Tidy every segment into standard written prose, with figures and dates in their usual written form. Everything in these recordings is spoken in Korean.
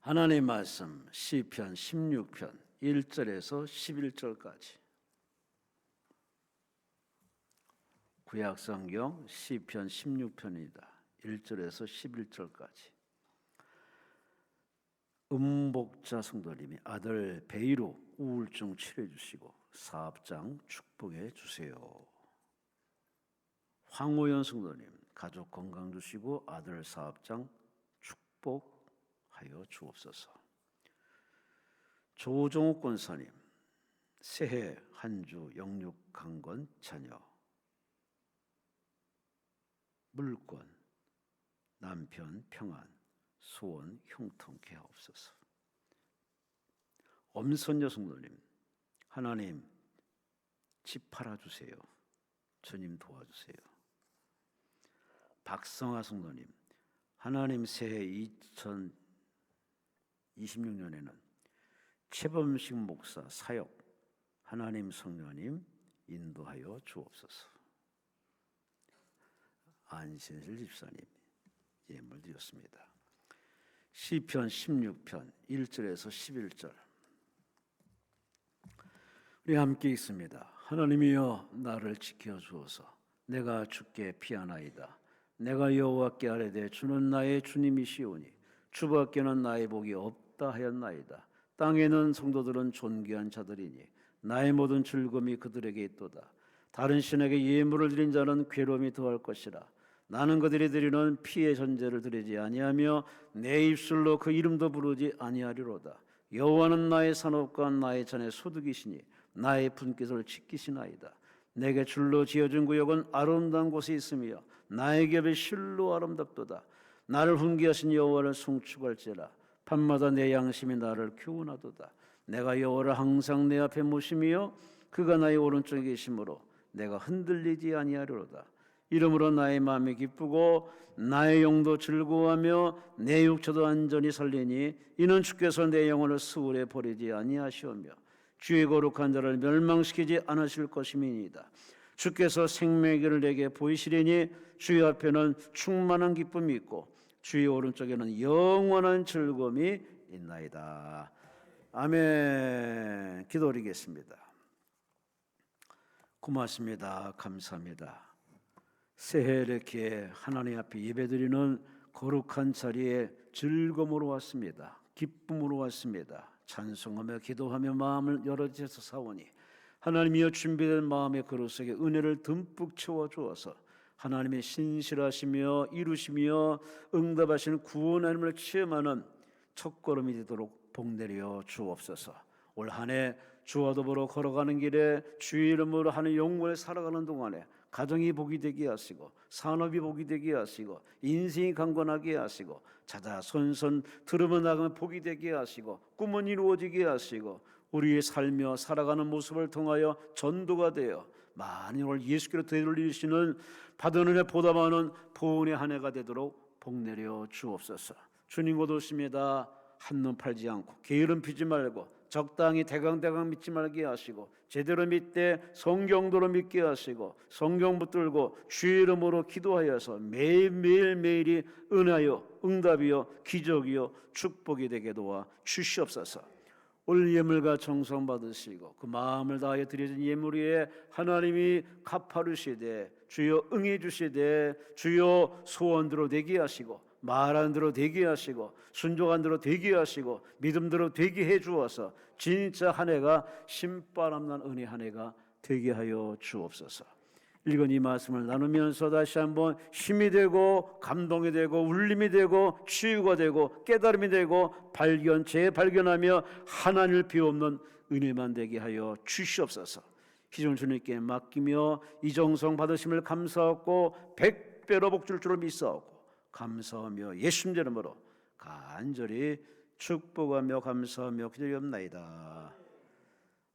하나님의 말씀 시편 16편 1절에서 11절까지. 구약성경 시편 16편이다. 1절에서 11절까지. 음복자 성도님이 아들 베이로 우울증 치료해 주시고 사업장 축복해 주세요. 황호연 성도님 가족 건강 주시고 아들 사업장 축복하여 주옵소서. 조정욱 권사님 새해 한 주 영육 강건 자녀 물권 남편 평안 소원 형통케 하옵소서. 엄선여 성도님 하나님 집 팔아주세요. 주님 도와주세요. 박성아 성도님 하나님 새해 2026년에는 최범식 목사 사역 하나님 성령님 인도하여 주옵소서. 안신실 집사님 예물 드렸습니다. 시편 16편 1절에서 11절. 우리 함께 있습니다. 하나님이여 나를 지켜 주옵소서. 내가 주께 피하나이다. 내가 여호와께 아뢰되 주는 나의 주님이시오니 주밖에는 나의 복이 없다 하였나이다. 땅에는 성도들은 존귀한 자들이니 나의 모든 즐거움이 그들에게 있도다. 다른 신에게 예물을 드린 자는 괴로움이 더할 것이라. 나는 그들이 드리는 피의 전제를 드리지 아니하며 내 입술로 그 이름도 부르지 아니하리로다. 여호와는 나의 산업과 나의 잔의 소득이시니 나의 분깃을 지키시나이다. 내게 줄로 지어준 구역은 아름다운 곳에 있으며 나의 겹이 실로 아름답도다. 나를 훈계하신 여호와를 송축할지라. 밤마다 내 양심이 나를 교훈하도다. 내가 여호와를 항상 내 앞에 모시며 그가 나의 오른쪽에 계심으로 내가 흔들리지 아니하리로다. 이러므로 나의 마음이 기쁘고 나의 영도 즐거워하며 내 육체도 안전히 살리니 이는 주께서 내 영혼을 수월에 버리지 아니하시오며 주의 거룩한 자를 멸망시키지 않으실 것임이니이다. 주께서 생명의 길을 내게 보이시리니 주의 앞에는 충만한 기쁨이 있고 주의 오른쪽에는 영원한 즐거움이 있나이다. 아멘. 기도드리겠습니다. 고맙습니다. 감사합니다. 새해 이렇게 하나님 앞에 예배드리는 거룩한 자리에 즐거움으로 왔습니다. 기쁨으로 왔습니다. 찬송하며 기도하며 마음을 열어주셔서 사오니 하나님이여 준비된 마음의 그릇 속에 은혜를 듬뿍 채워주어서 하나님의 신실하시며 이루시며 응답하시는 구원 하나님을 체험하는 첫걸음이 되도록 복내려 주옵소서. 올 한 해 주와 더불어 걸어가는 길에 주의 이름으로 하는 영원히 살아가는 동안에 가정이 복이 되게 하시고 산업이 복이 되게 하시고 인생이 강건하게 하시고 자자손손 들으며 나가면 복이 되게 하시고 꿈은 이루어지게 하시고 우리의 살며 살아가는 모습을 통하여 전도가 되어 많은 걸 예수께로 되돌리시는 받은 은혜 보다 많은 보은의 한 해가 되도록 복내려 주옵소서. 주님 곧 오십니다. 한눈 팔지 않고 게으름 피지 말고 적당히 대강대강 믿지 말게 하시고 제대로 믿되 성경도로 믿게 하시고 성경 붙들고 주의 이름으로 기도하여서 매일매일이 은하여 응답이요 기적이요 축복이 되게 도와 주시옵소서. 올 예물과 정성 받으시고 그 마음을 다하여 드려진 예물 위에 하나님이 갚아주시되 주여 응해 주시되 주여 소원대로 되게 하시고 말한 대로 되게 하시고 순종한 대로 되게 하시고 믿음대로 되게 해 주어서 진짜 한 해가 신바람난 은혜 한 해가 되게 하여 주옵소서. 읽은 이 말씀을 나누면서 다시 한번 힘이 되고 감동이 되고 울림이 되고 치유가 되고 깨달음이 되고 재발견하며 하나님을 비옵는 은혜만 되게 하여 주시옵소서. 희종 주님께 맡기며 이정성 받으심을 감사하고 100배로 복줄 줄을 믿사오고 감사하며 예수님 이름으로 간절히 축복하며 감사하며 기도하옵나이다.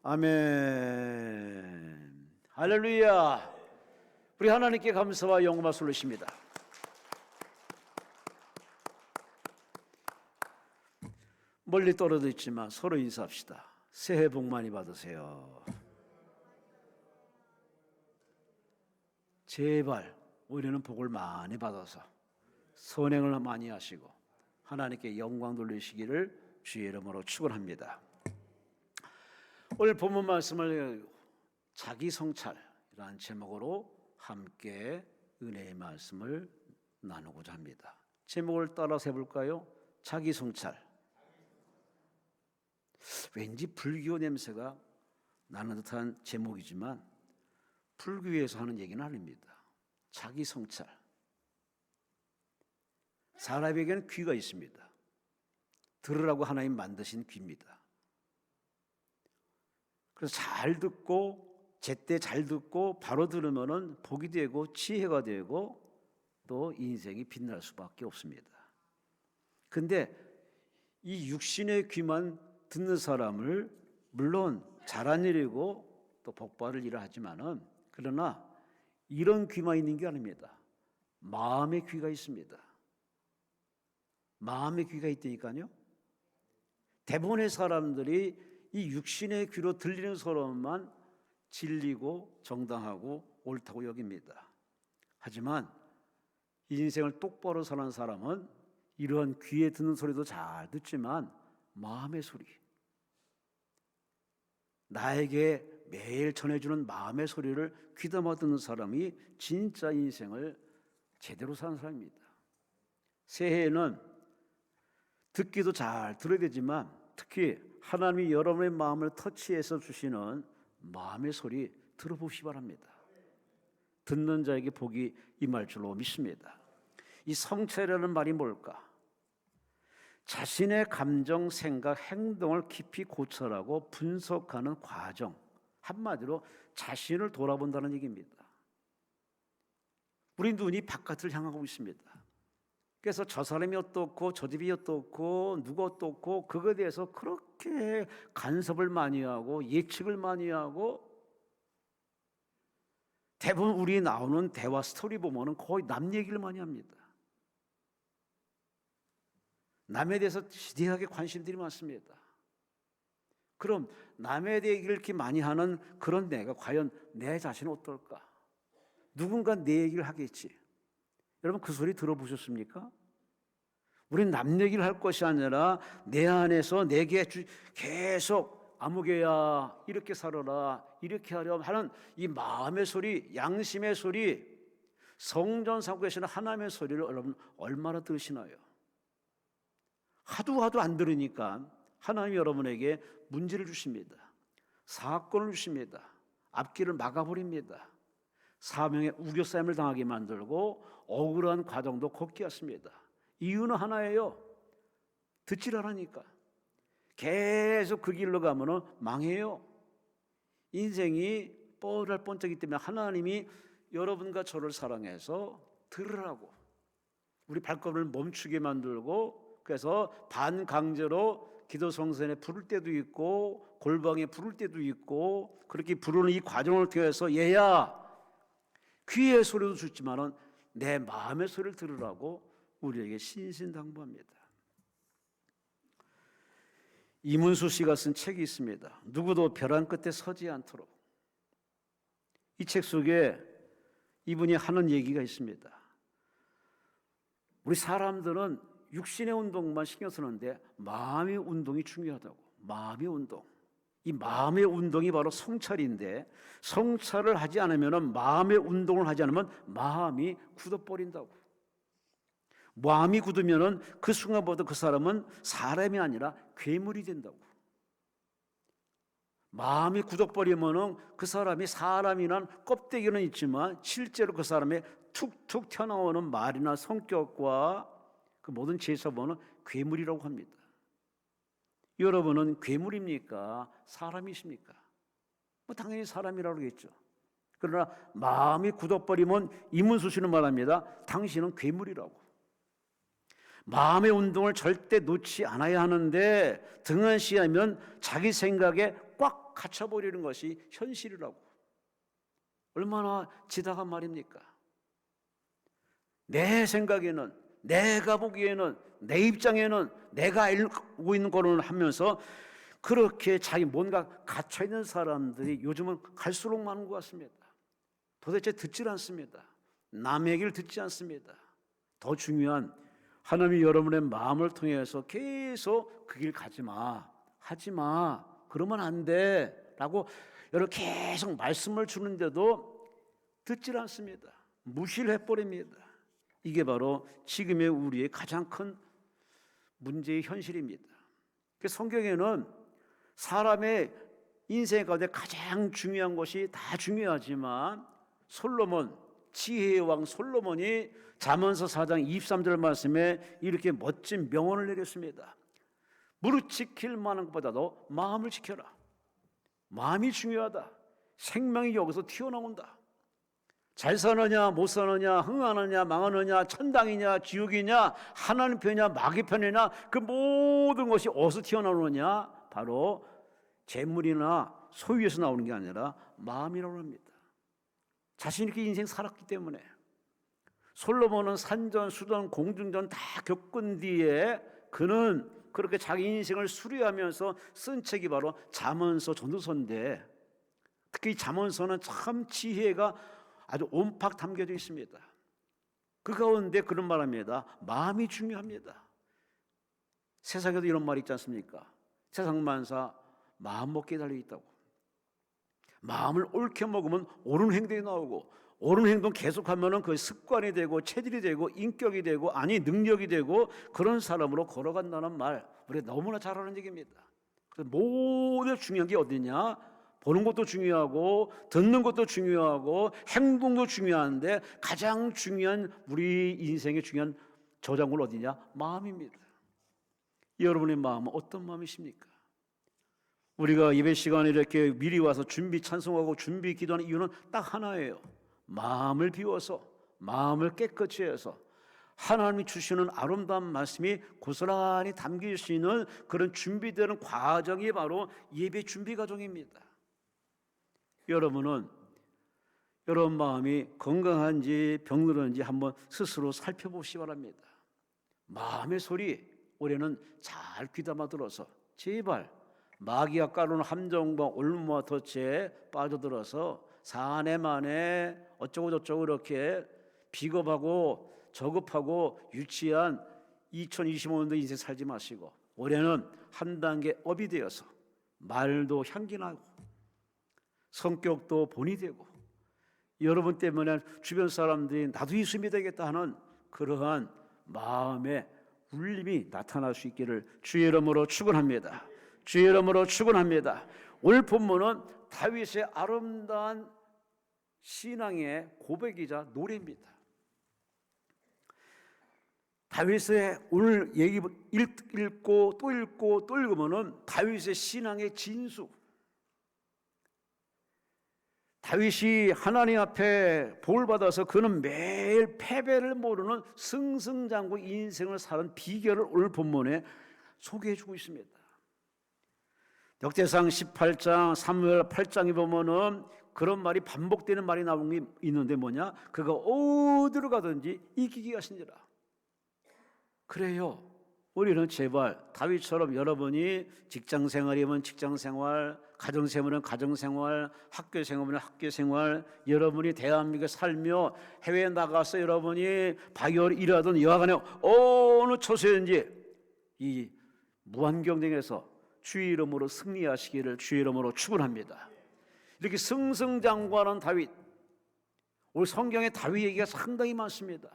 아멘. 할렐루야. 우리 하나님께 감사와 영광을 돌리십니다. 멀리 떨어져 있지만 서로 인사합시다. 새해 복 많이 받으세요. 제발 우리는 복을 많이 받아서 선행을 많이 하시고 하나님께 영광 돌리시기를 주의 이름으로 축원합니다. 오늘 본문 말씀을 자기 성찰이라는 제목으로 함께 은혜의 말씀을 나누고자 합니다. 제목을 따라서 해볼까요? 자기 성찰. 왠지 불교 냄새가 나는 듯한 제목이지만 불교에서 하는 얘기는 아닙니다. 자기 성찰. 사람에게는 귀가 있습니다. 들으라고 하나님 만드신 귀입니다. 그래서 잘 듣고 제때 잘 듣고 바로 들으면은 복이 되고 지혜가 되고 또 인생이 빛날 수밖에 없습니다. 근데 이 육신의 귀만 듣는 사람을 물론 잘한 일이고 또 복받을 일을 하지만은 그러나 이런 귀만 있는 게 아닙니다. 마음의 귀가 있습니다. 마음의 귀가 있다니까요. 대부분의 사람들이 이 육신의 귀로 들리는 소리만 진리고 정당하고 옳다고 여깁니다. 하지만 이 인생을 똑바로 사는 사람은 이러한 귀에 듣는 소리도 잘 듣지만 마음의 소리, 나에게 매일 전해주는 마음의 소리를 귀담아 듣는 사람이 진짜 인생을 제대로 사는 사람입니다. 새해에는 듣기도 잘 들어야 되지만 특히 하나님이 여러분의 마음을 터치해서 주시는 마음의 소리 들어보시기 바랍니다. 듣는 자에게 복이 임할 줄로 믿습니다. 이 성찰이라는 말이 뭘까? 자신의 감정, 생각, 행동을 깊이 고찰하고 분석하는 과정, 한마디로 자신을 돌아본다는 얘기입니다. 우리 눈이 바깥을 향하고 있습니다. 그래서 저 사람이 어떻고 저 집이 어떻고 누가 어떻고 그거에 대해서 그렇게 간섭을 많이 하고 예측을 많이 하고 대부분 우리 나오는 대화 스토리 보면은 거의 남 얘기를 많이 합니다. 남에 대해서 지대하게 관심들이 많습니다. 그럼 남에 대해 이렇게 많이 하는 그런 내가 과연 내 자신은 어떨까? 누군가 내 얘기를 하겠지. 여러분 그 소리 들어보셨습니까? 우리는 남 얘기를 할 것이 아니라 내 안에서 내게 계속 아무개야 이렇게 살아라 이렇게 하려 하는 이 마음의 소리, 양심의 소리, 성전 삼고 계시는 하나님의 소리를 여러분 얼마나 들으시나요? 하도 안 들으니까 하나님이 여러분에게 문제를 주십니다. 사건을 주십니다. 앞길을 막아버립니다. 사명의 우겨싸임을 당하게 만들고 억울한 과정도 걷게 하십니다. 이유는 하나예요. 듣질 않으니까. 계속 그 길로 가면 망해요. 인생이 뻔할 뻔쩍이기 때문에 하나님이 여러분과 저를 사랑해서 들으라고 우리 발걸음을 멈추게 만들고 그래서 반강제로 기도 성전에 부를 때도 있고 골방에 부를 때도 있고 그렇게 부르는 이 과정을 통해서 얘야 귀의 소리도 듣지만은 내 마음의 소리를 들으라고 우리에게 신신당부합니다. 이문수 씨가 쓴 책이 있습니다. 누구도 벼랑 끝에 서지 않도록. 이 책 속에 이분이 하는 얘기가 있습니다. 우리 사람들은 육신의 운동만 신경 쓰는데 마음의 운동이 중요하다고. 마음의 운동. 이 마음의 운동이 바로 성찰인데 성찰을 하지 않으면 마음의 운동을 하지 않으면 마음이 굳어버린다고. 마음이 굳으면 그 순간부터 그 사람은 사람이 아니라 괴물이 된다고. 마음이 굳어버리면 그 사람이 사람이란 껍데기는 있지만 실제로 그 사람의 툭툭 튀어나오는 말이나 성격과 그 모든 제사보는 괴물이라고 합니다. 여러분은 괴물입니까? 사람이십니까? 당연히 사람이라고 하겠죠. 그러나 마음이 굳어버리면 이문수 씨는 말합니다. 당신은 괴물이라고. 마음의 운동을 절대 놓지 않아야 하는데 등한시하면 자기 생각에 꽉 갇혀버리는 것이 현실이라고. 얼마나 지다간 말입니까? 내 생각에는 내가 보기에는 내 입장에는 내가 알고 있는 거를 하면서 그렇게 자기 뭔가 갇혀있는 사람들이 요즘은 갈수록 많은 것 같습니다. 도대체 듣질 않습니다. 남의 얘기를 듣지 않습니다. 더 중요한 하나님이 여러분의 마음을 통해서 계속 그 길 가지 마, 하지 마, 그러면 안 돼 라고 여러분 계속 말씀을 주는데도 듣질 않습니다. 무시를 해버립니다. 이게 바로 지금의 우리의 가장 큰 문제의 현실입니다. 성경에는 사람의 인생 가운데 가장 중요한 것이 다 중요하지만 솔로몬, 지혜의 왕 솔로몬이 잠언서 4장 23절 말씀에 이렇게 멋진 명언을 내렸습니다. 무릇 지킬 만한 것보다도 마음을 지켜라. 마음이 중요하다. 생명이 여기서 튀어나온다. 잘 사느냐 못 사느냐, 흥하느냐 망하느냐, 천당이냐 지옥이냐, 하나님 편이냐 마귀 편이냐, 그 모든 것이 어디서 튀어나오느냐, 바로 재물이나 소유에서 나오는 게 아니라 마음이라고 합니다. 자신 있게 인생 살았기 때문에. 솔로몬은 산전, 수전, 공중전 다 겪은 뒤에 그는 그렇게 자기 인생을 수리하면서 쓴 책이 바로 잠언서, 전도서인데, 특히 잠언서는 참 지혜가 아주 온팍 담겨져 있습니다. 그 가운데 그런 말합니다. 마음이 중요합니다. 세상에도 이런 말이 있지 않습니까? 세상 만사 마음 먹기에 달려 있다고. 마음을 옳게 먹으면 옳은 행동이 나오고, 옳은 행동 계속하면 그 습관이 되고 체질이 되고 인격이 되고, 아니 능력이 되고, 그런 사람으로 걸어간다는 말, 우리가 너무나 잘 아는 얘기입니다. 그래서 모든 중요한 게 어디냐? 보는 것도 중요하고 듣는 것도 중요하고 행동도 중요한데 가장 중요한, 우리 인생의 중요한 저작물 어디냐? 마음입니다. 여러분의 마음은 어떤 마음이십니까? 우리가 예배 시간에 이렇게 미리 와서 준비 찬송하고 준비 기도하는 이유는 딱 하나예요. 마음을 비워서, 마음을 깨끗이 해서 하나님이 주시는 아름다운 말씀이 고스란히 담길 수 있는 그런 준비되는 과정이 바로 예배 준비 과정입니다. 여러분은 여러분 마음이 건강한지 병들었는지 한번 스스로 살펴보시기 바랍니다. 마음의 소리 올해는 잘 귀담아 들어서 제발 마귀가 까르는 함정과 올무와 덫에 빠져들어서 사내만에 어쩌고 저쩌고 이렇게 비겁하고 저급하고 유치한 2025년도 인생 살지 마시고 올해는 한 단계 업이 되어서 말도 향기 나고 성격도 본이 되고 여러분 때문에 주변 사람들이 나도 예수님이 되겠다 하는 그러한 마음의 울림이 나타날 수 있기를 주의 이름으로 축원합니다. 주의 이름으로 축원합니다. 오늘 본문은 다윗의 아름다운 신앙의 고백이자 노래입니다. 다윗의 오늘 얘기 읽고 또 읽고 또 읽으면은 다윗의 신앙의 진수, 다윗이 하나님 앞에 복을 받아서 그는 매일 패배를 모르는 승승장구 인생을 사는 비결을 오늘 본문에 소개해주고 있습니다. 역대상 18장, 사무엘 8장에 보면은 그런 말이 반복되는 말이 나온 게 있는데 뭐냐? 그가 어디로 가든지 이기게 하시니라. 그래요. 우리는 제발 다윗처럼 여러분이 직장생활이면 직장생활, 가정생활은 가정생활, 학교생활은 학교생활, 여러분이 대한민국에 살며 해외에 나가서 여러분이 박열 일하던 여하간에 어느 처소든지 이 무한경쟁에서 주의 이름으로 승리하시기를 주의 이름으로 축원합니다. 이렇게 승승장구하는 다윗, 오늘 성경에 다윗 얘기가 상당히 많습니다.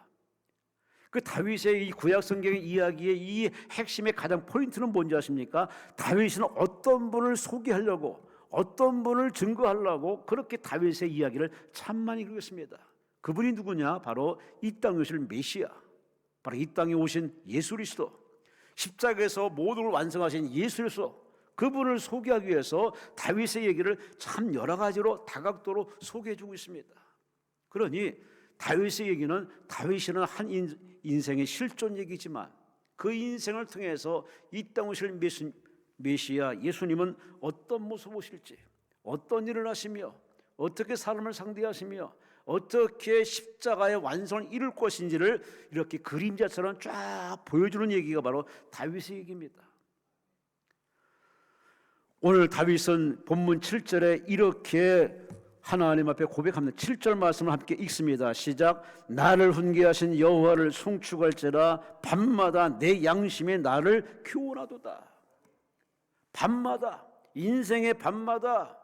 그 다윗의 이 구약 성경의 이야기의 이 핵심의 가장 포인트는 뭔지 아십니까? 다윗은 어떤 분을 소개하려고, 어떤 분을 증거하려고 그렇게 다윗의 이야기를 참 많이 그렸습니다. 그분이 누구냐? 바로 이 땅에 오실 메시아, 바로 이 땅에 오신 예수 그리스도, 십자가에서 모든 걸 완성하신 예수 그리스도, 그분을 소개하기 위해서 다윗의 얘기를 참 여러 가지로 다각도로 소개해주고 있습니다. 그러니 다윗의 얘기는 다윗이라는 한 인생의 실존 얘기지만 그 인생을 통해서 이 땅 오실 메시아 예수님은 어떤 모습 오실지, 어떤 일을 하시며 어떻게 사람을 상대하시며 어떻게 십자가의 완성을 이룰 것인지를 이렇게 그림자처럼 쫙 보여주는 얘기가 바로 다윗의 얘기입니다. 오늘 다윗은 본문 7절에 이렇게 하나님 앞에 고백합니다. 7절 말씀을 함께 읽습니다. 시작. 나를 훈계하신 여호와를 송축할지라 밤마다 내 양심이 나를 교훈하도다. 밤마다, 인생의 밤마다,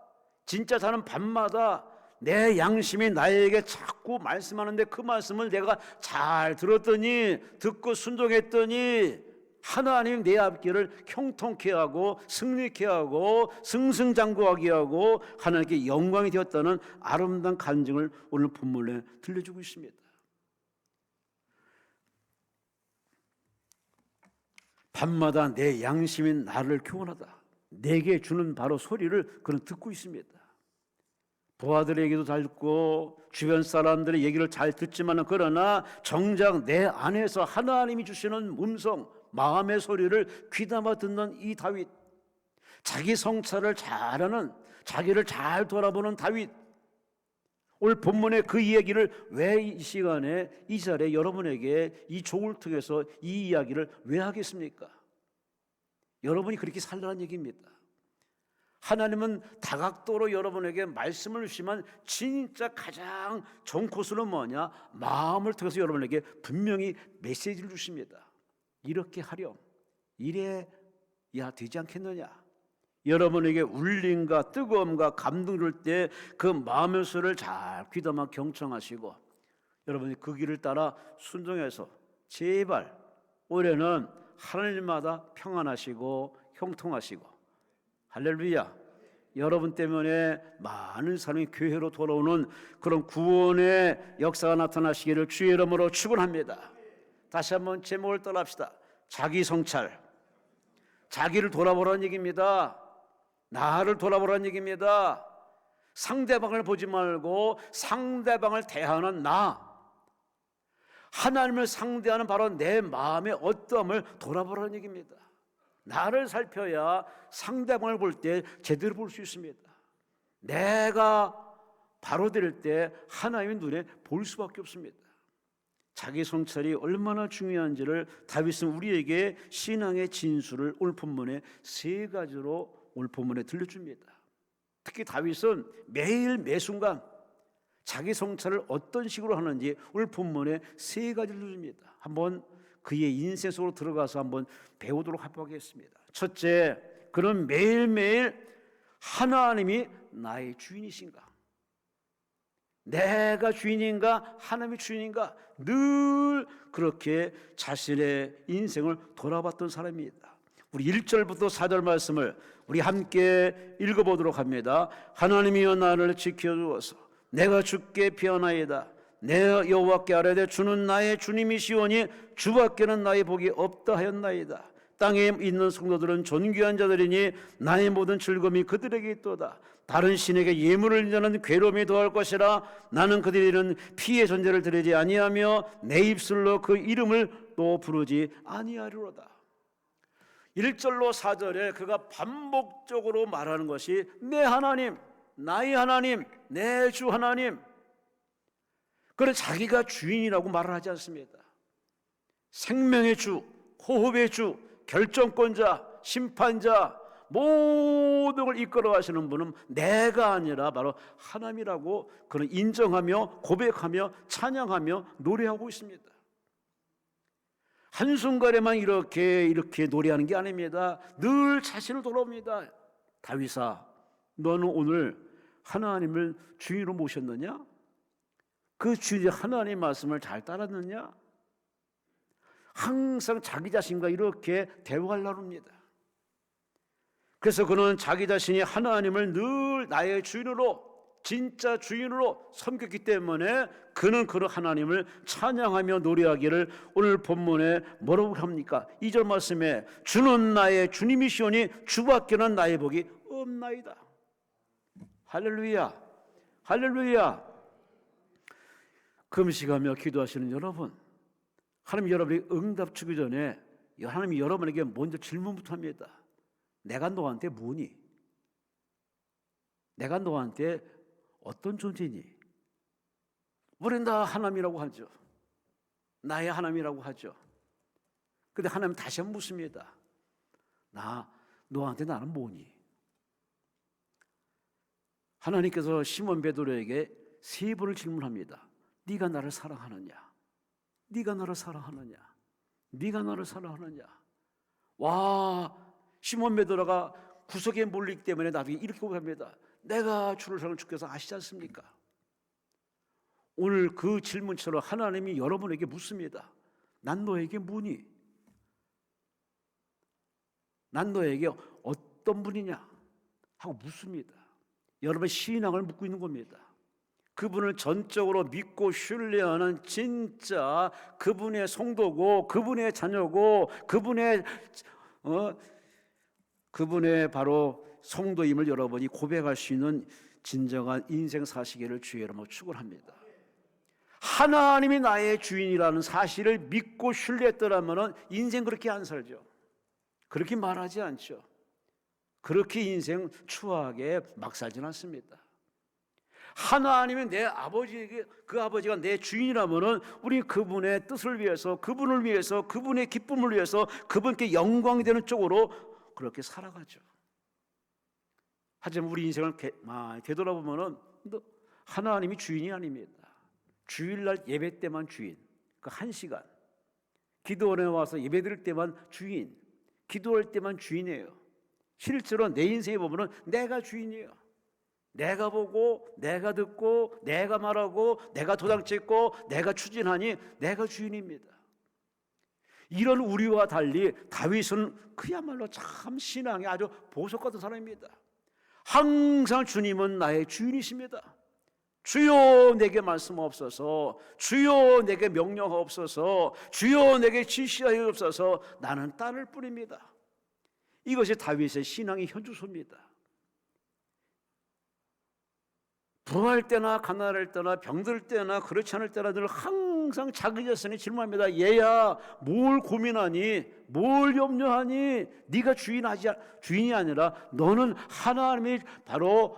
진짜 사는 밤마다 내 양심이 나에게 자꾸 말씀하는데 그 말씀을 내가 잘 들었더니, 듣고 순종했더니 하나님 내 앞길을 형통케 하고 승리케 하고 승승장구하게 하고 하나님께 영광이 되었다는 아름다운 간증을 오늘 본문에 들려주고 있습니다. 밤마다 내 양심이 나를 교훈하다. 내게 주는 바로 소리를 그는 듣고 있습니다. 부하들의 얘기도 잘 듣고 주변 사람들의 얘기를 잘 듣지만 그러나 정작 내 안에서 하나님이 주시는 음성, 마음의 소리를 귀담아 듣는 이 다윗, 자기 성찰을 잘하는, 자기를 잘 돌아보는 다윗, 오늘 본문의 그 이야기를 왜 이 시간에 이 자리에 여러분에게 이 종을 통해서 이 이야기를 왜 하겠습니까? 여러분이 그렇게 살라는 얘기입니다. 하나님은 다각도로 여러분에게 말씀을 주시면 진짜 가장 좋은 코스는 뭐냐? 마음을 통해서 여러분에게 분명히 메시지를 주십니다. 이렇게 하렴, 이래야 되지 않겠느냐? 여러분에게 울림과 뜨거움과 감동을 줄 때 그 마음의 소리를 잘 귀담아 경청하시고 여러분이 그 길을 따라 순종해서 제발 올해는 하나님마다 평안하시고 형통하시고, 할렐루야, 여러분 때문에 많은 사람이 교회로 돌아오는 그런 구원의 역사가 나타나시기를 주의 이름으로 축원합니다. 다시 한번 제목을 따라합시다. 자기 성찰, 자기를 돌아보라는 얘기입니다. 나를 돌아보라는 얘기입니다. 상대방을 보지 말고 상대방을 대하는 나, 하나님을 상대하는 바로 내 마음의 어떠함을 돌아보라는 얘기입니다. 나를 살펴야 상대방을 볼 때 제대로 볼 수 있습니다. 내가 바로 될 때 하나님의 눈에 볼 수밖에 없습니다. 자기 성찰이 얼마나 중요한지를 다윗은 우리에게 신앙의 진수를 오늘 본문에 세 가지로 오늘 본문에 들려줍니다. 특히 다윗은 매일 매순간 자기 성찰을 어떤 식으로 하는지 오늘 본문에 세 가지를 줍니다. 한번 그의 인생 속으로 들어가서 한번 배우도록 하겠습니다. 첫째, 그는 매일매일 하나님이 나의 주인이신가? 내가 주인인가? 하나님이 주인인가? 늘 그렇게 자신의 인생을 돌아봤던 사람입니다. 우리 1절부터 4절 말씀을 우리 함께 읽어보도록 합니다. 하나님이여 나를 지켜주어서 내가 주께 피하나이다. 내 여호와께 아뢰되 주는 나의 주님이시오니 주밖에는 나의 복이 없다 하였나이다. 땅에 있는 성도들은 존귀한 자들이니 나의 모든 즐거움이 그들에게 있도다. 다른 신에게 예물을 인자는 괴로움이 더할 것이라. 나는 그들이 이른 피의 존재를 드리지 아니하며 내 입술로 그 이름을 또 부르지 아니하리로다. 1절로 4절에 그가 반복적으로 말하는 것이 내 하나님, 나의 하나님, 내 주 하나님. 그는 자기가 주인이라고 말을 하지 않습니다. 생명의 주, 호흡의 주, 결정권자, 심판자, 모든 걸 이끌어 가시는 분은 내가 아니라 바로 하나님이라고 그는 인정하며 고백하며 찬양하며 노래하고 있습니다. 한순간에만 이렇게 노래하는 게 아닙니다. 늘 자신을 돌아옵니다. 다윗아, 너는 오늘 하나님을 주인으로 모셨느냐? 그 주인 하나님의 말씀을 잘 따랐느냐? 항상 자기 자신과 이렇게 대화하려고 합니다. 그래서 그는 자기 자신이 하나님을 늘 나의 주인으로, 진짜 주인으로 섬겼기 때문에 그는 그 하나님을 찬양하며 노래하기를 오늘 본문에 뭐라고 합니까? 2절 말씀에 주는 나의 주님이시오니 주밖에는 나의 복이 없나이다. 할렐루야, 할렐루야. 금식하며 기도하시는 여러분, 하나님 여러분이 응답 주기 전에 하나님이 여러분에게 먼저 질문부터 합니다. 내가 너한테 뭐니? 내가 너한테 어떤 존재니? 우리는 다 하나님이라고 하죠. 나의 하나님이라고 하죠. 근데 하나님 다시 한번 묻습니다. 너한테 나는 뭐니? 하나님께서 시몬 베드로에게 세 번을 질문합니다. 네가 나를 사랑하느냐? 네가 나를 사랑하느냐? 네가 나를 사랑하느냐? 와, 시몬 베드로가 구석에 몰리기 때문에 나중에 이렇게 고백합니다. 내가 주를 사랑하는 주께서 아시지 않습니까? 오늘 그 질문처럼 하나님이 여러분에게 묻습니다. 난 너에게 뭐니? 난 너에게 어떤 분이냐? 하고 묻습니다. 여러분 신앙을 묻고 있는 겁니다. 그분을 전적으로 믿고 신뢰하는 진짜 그분의 성도고 그분의 자녀고 그분의 바로 성도임을 여러분이 고백할 수 있는 진정한 인생 사시기를 주의 이름으로 축원합니다. 하나님이 나의 주인이라는 사실을 믿고 신뢰했더라면 인생 그렇게 안 살죠. 그렇게 말하지 않죠. 그렇게 인생 추하게 막 살진 않습니다. 하나님이 내 아버지에게, 그 아버지가 내 주인이라면은 우리 그분의 뜻을 위해서, 그분을 위해서, 그분의 기쁨을 위해서, 그분께 영광이 되는 쪽으로 그렇게 살아가죠. 하지만 우리 인생을 되돌아보면은 하나님이 주인이 아닙니다. 주일날 예배 때만 주인, 그 1시간 기도원에 와서 예배 드릴 때만 주인, 기도할 때만 주인이에요. 실제로 내 인생에 보면은 내가 주인이에요. 내가 보고, 내가 듣고, 내가 말하고, 내가 도장 찍고, 내가 추진하니 내가 주인입니다. 이런 우리와 달리 다윗은 그야말로 참 신앙이 아주 보석 같은 사람입니다. 항상 주님은 나의 주인이십니다. 주여 내게 말씀하옵소서, 주여 내게 명령하옵소서, 주여 내게 지시하옵소서. 나는 따를 뿐입니다. 이것이 다윗의 신앙의 현주소입니다. 부할 때나 가난할 때나 병들 때나 그렇지 않을 때나 늘 항상 자기 자신이 질문합니다. 얘야 뭘 고민하니? 뭘 염려하니? 네가 주인이 아니라 너는 하나님이 바로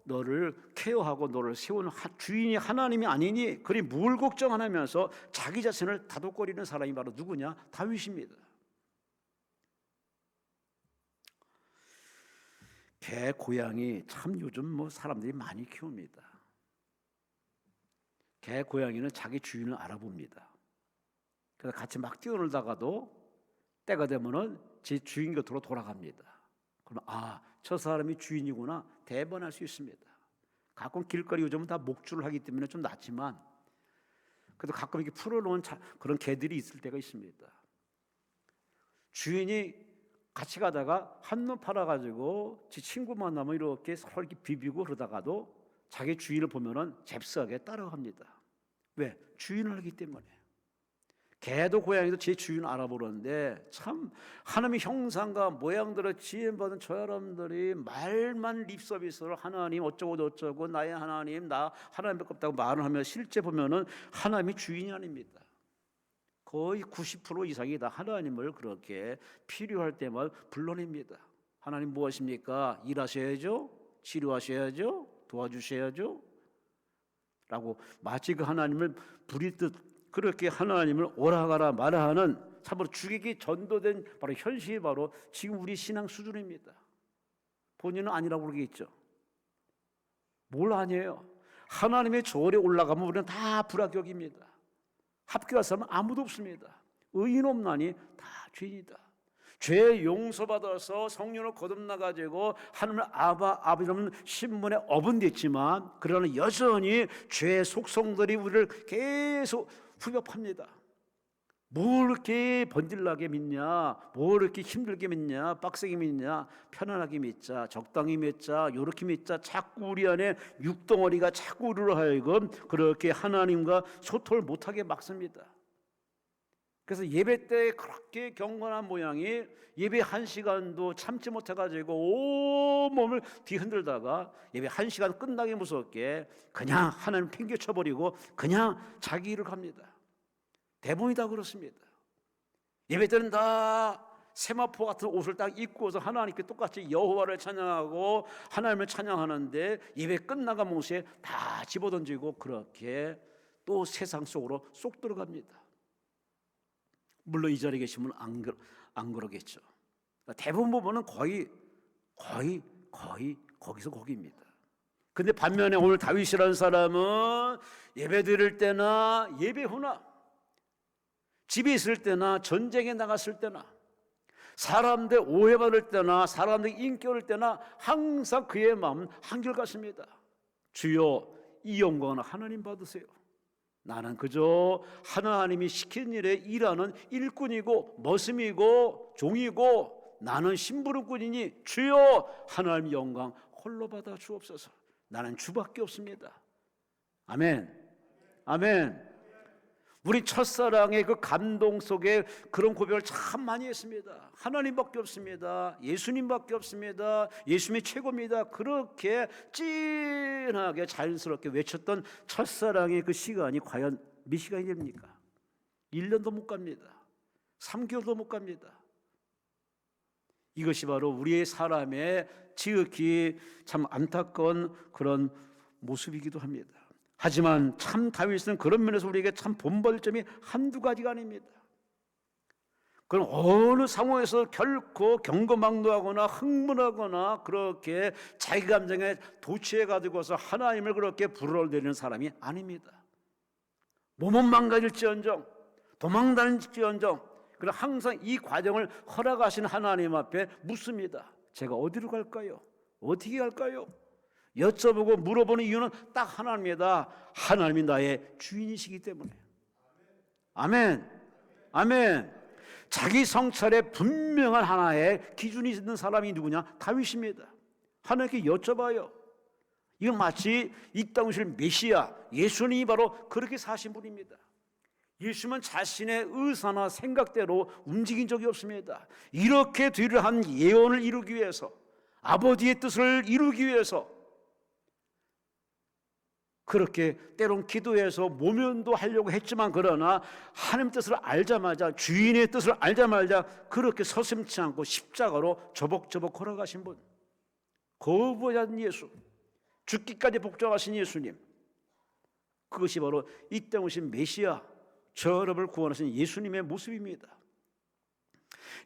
너를 케어하고 너를 세우는 주인이 하나님이 아니니? 그리 뭘 걱정 안 하면서 자기 자신을 다독거리는 사람이 바로 누구냐? 다윗입니다. 개, 고양이 참 요즘 사람들이 많이 키웁니다. 개, 고양이는 자기 주인을 알아봅니다. 그래서 같이 막 뛰어놀다가도 때가 되면은 제 주인 곁으로 돌아갑니다. 그럼 저 사람이 주인이구나 대변할 수 있습니다. 가끔 길거리 요즘은 다 목줄을 하기 때문에 좀 낫지만 그래도 가끔 이렇게 풀어놓은 그런 개들이 있을 때가 있습니다. 주인이 같이 가다가 한눈 팔아가지고 지 친구 만나면 이렇게 서로 이렇게 비비고 그러다가도 자기 주인을 보면은 잽싸게 따라갑니다. 왜? 주인을 알기 때문에. 개도 고양이도 제 주인을 알아보는데 참 하나님의 형상과 모양대로 지음받은 저 여러분들이 말만 립서비스를 하나님 어쩌고 저쩌고 나의 하나님 나 하나님 뵙겠다고 말을 하면 실제 보면은 하나님이 주인이 아닙니다. 거의 90% 이상이 다 하나님을 그렇게 필요할 때만 불러냅니다. 하나님 무엇입니까? 일하셔야죠, 치료하셔야죠, 도와주셔야죠 라고 마치 그 하나님을 부리듯 그렇게 하나님을 오라가라 말하는 참으로 주객이 전도된 바로 현실이 바로 지금 우리 신앙 수준입니다. 본인은 아니라고 그러겠죠. 뭘 아니에요? 하나님의 절에 올라가면 우리는 다 불합격입니다. 합격할 사람은 아무도 없습니다. 의인 없나니 다 죄인이다. 죄 용서받아서 성령을 거듭나가지고 하나님을 아버지라는 신분에 어분됐지만 그러나 여전히 죄의 속성들이 우리를 계속 후벼팝니다. 뭘 이렇게 번질나게 믿냐? 뭘 이렇게 힘들게 믿냐? 빡세게 믿냐? 편안하게 믿자, 적당히 믿자, 요렇게 믿자. 자꾸 우리 안에 육덩어리가 자꾸 우리로 하여금 그렇게 하나님과 소통을 못하게 막습니다. 그래서 예배 때 그렇게 경건한 모양이 예배 1시간도 참지 못해가지고 온몸을 뒤흔들다가 예배 1시간 끝나기 무섭게 그냥 하나님 팽개쳐버리고 그냥 자기 일을 갑니다. 대부분이 다 그렇습니다. 예배 때는 다 세마포 같은 옷을 딱 입고서 하나님께 똑같이 여호와를 찬양하고 하나님을 찬양하는데 예배 끝나가 몽시에 다 집어던지고 그렇게 또 세상 속으로 쏙 들어갑니다. 물론 이 자리에 계시면 안 그러겠죠. 대부분 보면은 거의 거기서 거기입니다. 근데 반면에 오늘 다윗이라는 사람은 예배 드릴 때나 예배 후나, 집에 있을 때나 전쟁에 나갔을 때나, 사람들 오해받을 때나 사람들 인격을 때나 항상 그의 마음은 한결같습니다. 주여, 이 영광은 하나님 받으세요. 나는 그저 하나님이 시킨 일에 일하는 일꾼이고 머슴이고 종이고 나는 심부름꾼이니 주여 하나님 영광 홀로 받아 주옵소서. 나는 주밖에 없습니다. 아멘. 아멘. 우리 첫사랑의 그 감동 속에 그런 고백을 참 많이 했습니다. 하나님밖에 없습니다. 예수님밖에 없습니다. 예수님이 최고입니다. 그렇게 찐하게 자연스럽게 외쳤던 첫사랑의 그 시간이 과연 몇 시간이 됩니까? 1년도 못 갑니다. 3개월도 못 갑니다. 이것이 바로 우리의 사람의 지극히 참 안타까운 그런 모습이기도 합니다. 하지만 참 다윗은 그런 면에서 우리에게 참 본벌점이 한두 가지가 아닙니다. 그건 어느 상황에서 결코 경거망노하거나 흥분하거나 그렇게 자기 감정에 도취해 가지고서 하나님을 그렇게 불러내리는 사람이 아닙니다. 몸은 망가질지언정 도망다닐지언정 그러나 항상 이 과정을 허락하신 하나님 앞에 묻습니다. 제가 어디로 갈까요? 어떻게 갈까요? 여쭤보고 물어보는 이유는 딱 하나님이다. 하나님이 나의 주인이시기 때문에. 아멘. 아멘. 자기 성찰에 분명한 하나의 기준이 있는 사람이 누구냐? 다윗입니다. 하나님께 여쭤봐요. 이건 마치 이 땅 오실 메시아 예수님이 바로 그렇게 사신 분입니다. 예수님은 자신의 의사나 생각대로 움직인 적이 없습니다. 이렇게 뒤를 한 예언을 이루기 위해서, 아버지의 뜻을 이루기 위해서 그렇게 때론 기도해서 모면도 하려고 했지만 그러나 하나님 뜻을 알자마자, 주인의 뜻을 알자마자 그렇게 서슴지 않고 십자가로 저벅저벅 걸어가신 분, 거부하지 않는 예수, 죽기까지 복종하신 예수님, 그것이 바로 이 땅 오신 메시아, 저를 구원하신 예수님의 모습입니다.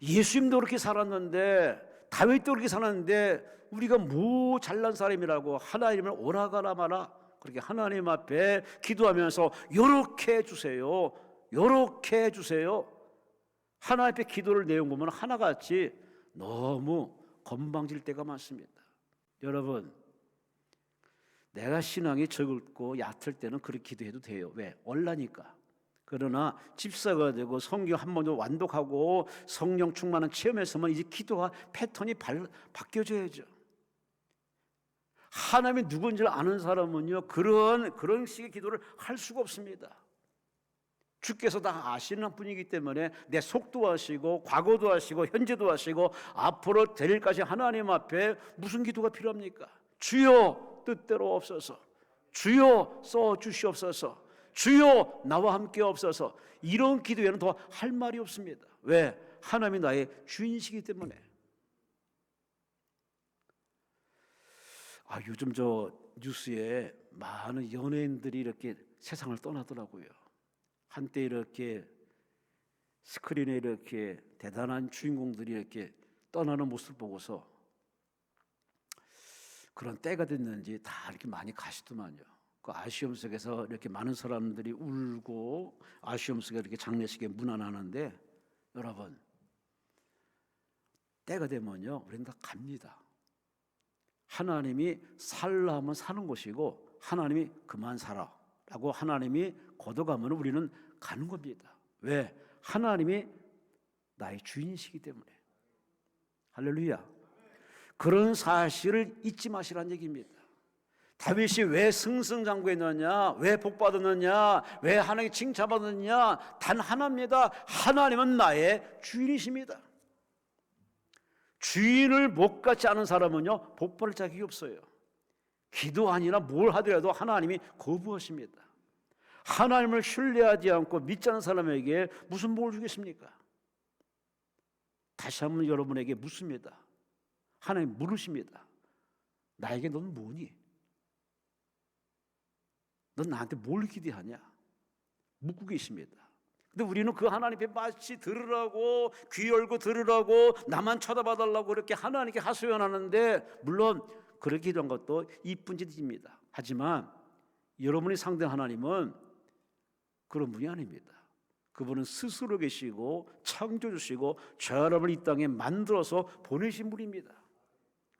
예수님도 그렇게 살았는데, 다윗도 그렇게 살았는데 우리가 뭐 잘난 사람이라고 하나님을 오라가라 마라 그렇게 하나님 앞에 기도하면서 요렇게 해주세요, 요렇게 해주세요, 하나님 앞에 기도를 내용 보면 하나같이 너무 건방질 때가 많습니다. 여러분, 내가 신앙이 적고 얕을 때는 그렇게 기도해도 돼요. 왜? 얼라니까. 그러나 집사가 되고 성경 한 번도 완독하고 성령 충만한 체험에서만 이제 기도가 패턴이 바뀌어져야죠. 하나님이 누군지를 아는 사람은요 그런 식의 기도를 할 수가 없습니다. 주께서 다 아시는 분이기 때문에 내 속도 아시고 과거도 아시고 현재도 아시고 앞으로 될 일까지 하나님 앞에 무슨 기도가 필요합니까? 주여 뜻대로 없어서, 주여 써주시옵소서, 주여 나와 함께 없어서, 이런 기도에는 더 할 말이 없습니다. 왜? 하나님이 나의 주인이시기 때문에. 요즘 저 뉴스에 많은 연예인들이 이렇게 세상을 떠나더라고요. 한때 이렇게 스크린에 이렇게 대단한 주인공들이 이렇게 떠나는 모습을 보고서 그런 때가 됐는지 다 이렇게 많이 가시더만요. 그 아쉬움 속에서 이렇게 많은 사람들이 울고 아쉬움 속에 이렇게 장례식에 문안하는데, 여러분, 때가 되면요 우리는 다 갑니다. 하나님이 살라 하면 사는 것이고 하나님이 그만 살아 라고 하나님이 걷어가면 우리는 가는 겁니다. 왜? 하나님이 나의 주인이시기 때문에. 할렐루야. 그런 사실을 잊지 마시라는 얘기입니다. 다윗이 왜 승승장구했느냐, 왜 복받았느냐, 왜 하나님께 칭찬받았느냐, 단 하나입니다. 하나님은 나의 주인이십니다. 주인을 못 갖지 않은 사람은요 복받을 자격이 없어요. 기도 아니라 뭘 하더라도 하나님이 거부하십니다. 하나님을 신뢰하지 않고 믿지 않는 사람에게 무슨 복을 주겠습니까? 다시 한번 여러분에게 묻습니다. 하나님 물으십니다. 나에게 넌 뭐니? 넌 나한테 뭘 기대하냐? 묻고 계십니다. 근데 우리는 그 하나님 앞에 마치 들으라고, 귀 열고 들으라고, 나만 쳐다봐달라고 그렇게 하나님께 하소연하는데, 물론 그렇게 기도한 것도 이쁜 짓입니다. 하지만 여러분이 상대한 하나님은 그런 분이 아닙니다. 그분은 스스로 계시고 창조주시고 저 여러분을 이 땅에 만들어서 보내신 분입니다.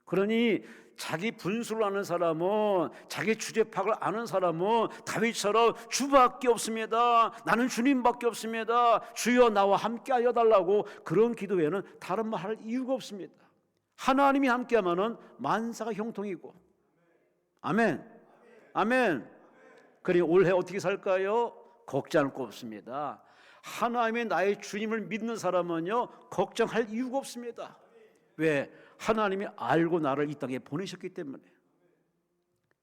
그러니 자기 분수를 아는 사람은, 자기 주제팍을 아는 사람은 다윗처럼 주밖에 없습니다, 나는 주님밖에 없습니다, 주여 나와 함께 하여 달라고 그런 기도에는 다른 말 할 이유가 없습니다. 하나님이 함께하면은 만사가 형통이고. 아멘, 아멘. 그러니 올해 어떻게 살까요? 걱정할 거 없습니다. 하나님의 나의 주님을 믿는 사람은요 걱정할 이유가 없습니다. 왜? 하나님이 알고 나를 이 땅에 보내셨기 때문에.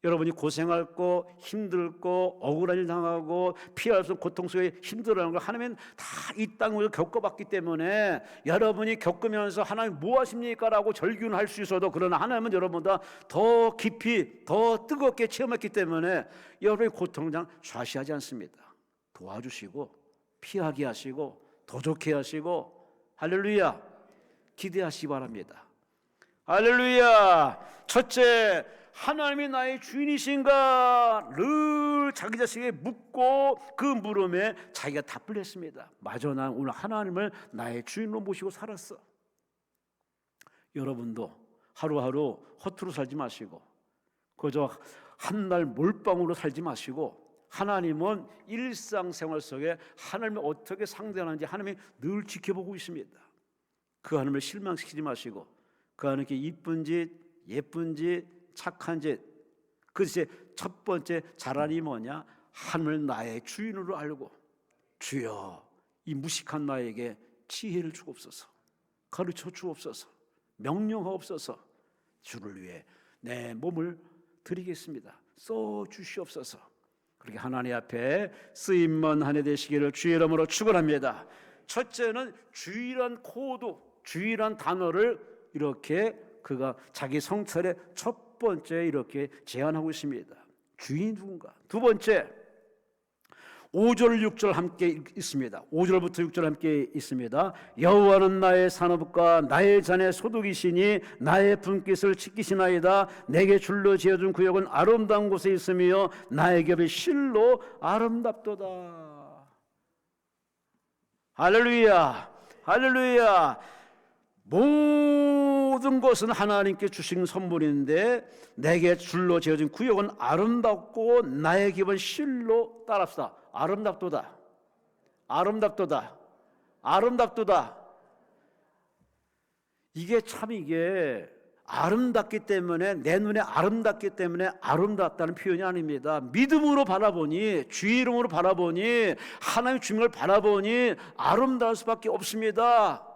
여러분이 고생할 거, 힘들 거, 억울한 일 당하고 피할 수 없는 고통 속에 힘들어하는 걸 하나님은 다 이 땅으로 겪어봤기 때문에 여러분이 겪으면서 하나님 뭐 하십니까? 라고 절규할 수 있어도, 그러나 하나님은 여러분보다 더 깊이 더 뜨겁게 체험했기 때문에 여러분의 고통을 그냥 좌시하지 않습니다. 도와주시고 피하게 하시고 더 좋게 하시고, 할렐루야, 기대하시기 바랍니다. 할렐루야. 첫째, 하나님이 나의 주인이신가 늘 자기 자신에게 묻고 그 물음에 자기가 답을 했습니다. 맞아, 난 오늘 하나님을 나의 주인으로 모시고 살았어. 여러분도 하루하루 허투루 살지 마시고 그저 한 날 몰빵으로 살지 마시고, 하나님은 일상생활 속에 하나님을 어떻게 상대하는지 하나님이 늘 지켜보고 있습니다. 그 하나님을 실망시키지 마시고 그 하나님께 이쁜 짓, 예쁜 짓, 착한 짓, 그것이 첫 번째 자란이 뭐냐? 하나님을 나의 주인으로 알고, 주여 이 무식한 나에게 지혜를 주옵소서, 가르쳐 주옵소서, 명령하옵소서, 주를 위해 내 몸을 드리겠습니다, 써 주시옵소서. 그렇게 하나님 앞에 쓰임만 한 해 되시기를 주의 이름으로 축원합니다. 첫째는 주의란 코드, 주의란 단어를 이렇게 그가 자기 성찰의 첫 번째 이렇게 제안하고 있습니다. 주인이 누군가? 두 번째, 5절 6절 함께 있습니다. 5절부터 6절 함께 있습니다. 여호와는 나의 산업과 나의 잔의 소득이시니 나의 분깃을 지키시나이다. 내게 줄로 지어준 구역은 아름다운 곳에 있으며 나의 겹이 실로 아름답도다. 할렐루야, 할렐루야. 모든 것은 하나님께 주신 선물인데 내게 줄로 지어진 구역은 아름답고 나의 깁은 실로, 따라합시다, 아름답도다, 아름답도다, 아름답도다. 이게 참, 이게 아름답기 때문에, 내 눈에 아름답기 때문에 아름답다는 표현이 아닙니다. 믿음으로 바라보니, 주의 이름으로 바라보니, 하나님의 주님을 바라보니 아름다울 수밖에 없습니다.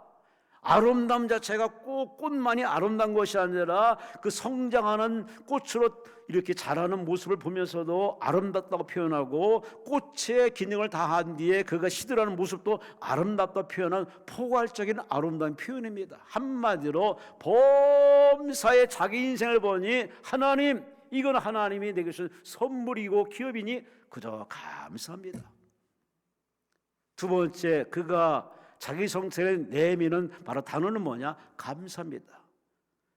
아름다움 자체가 꼭 꽃만이 아름다운 것이 아니라 그 성장하는 꽃으로 이렇게 자라는 모습을 보면서도 아름답다고 표현하고, 꽃의 기능을 다한 뒤에 그가 시들어가는 모습도 아름답다고 표현한 포괄적인 아름다운 표현입니다. 한마디로 범사에 자기 인생을 보니 하나님, 이건 하나님이 내게 주신 선물이고 기업이니 그저 감사합니다. 두 번째, 그가 자기 성체를 내미는 바로 단어는 뭐냐? 감사입니다.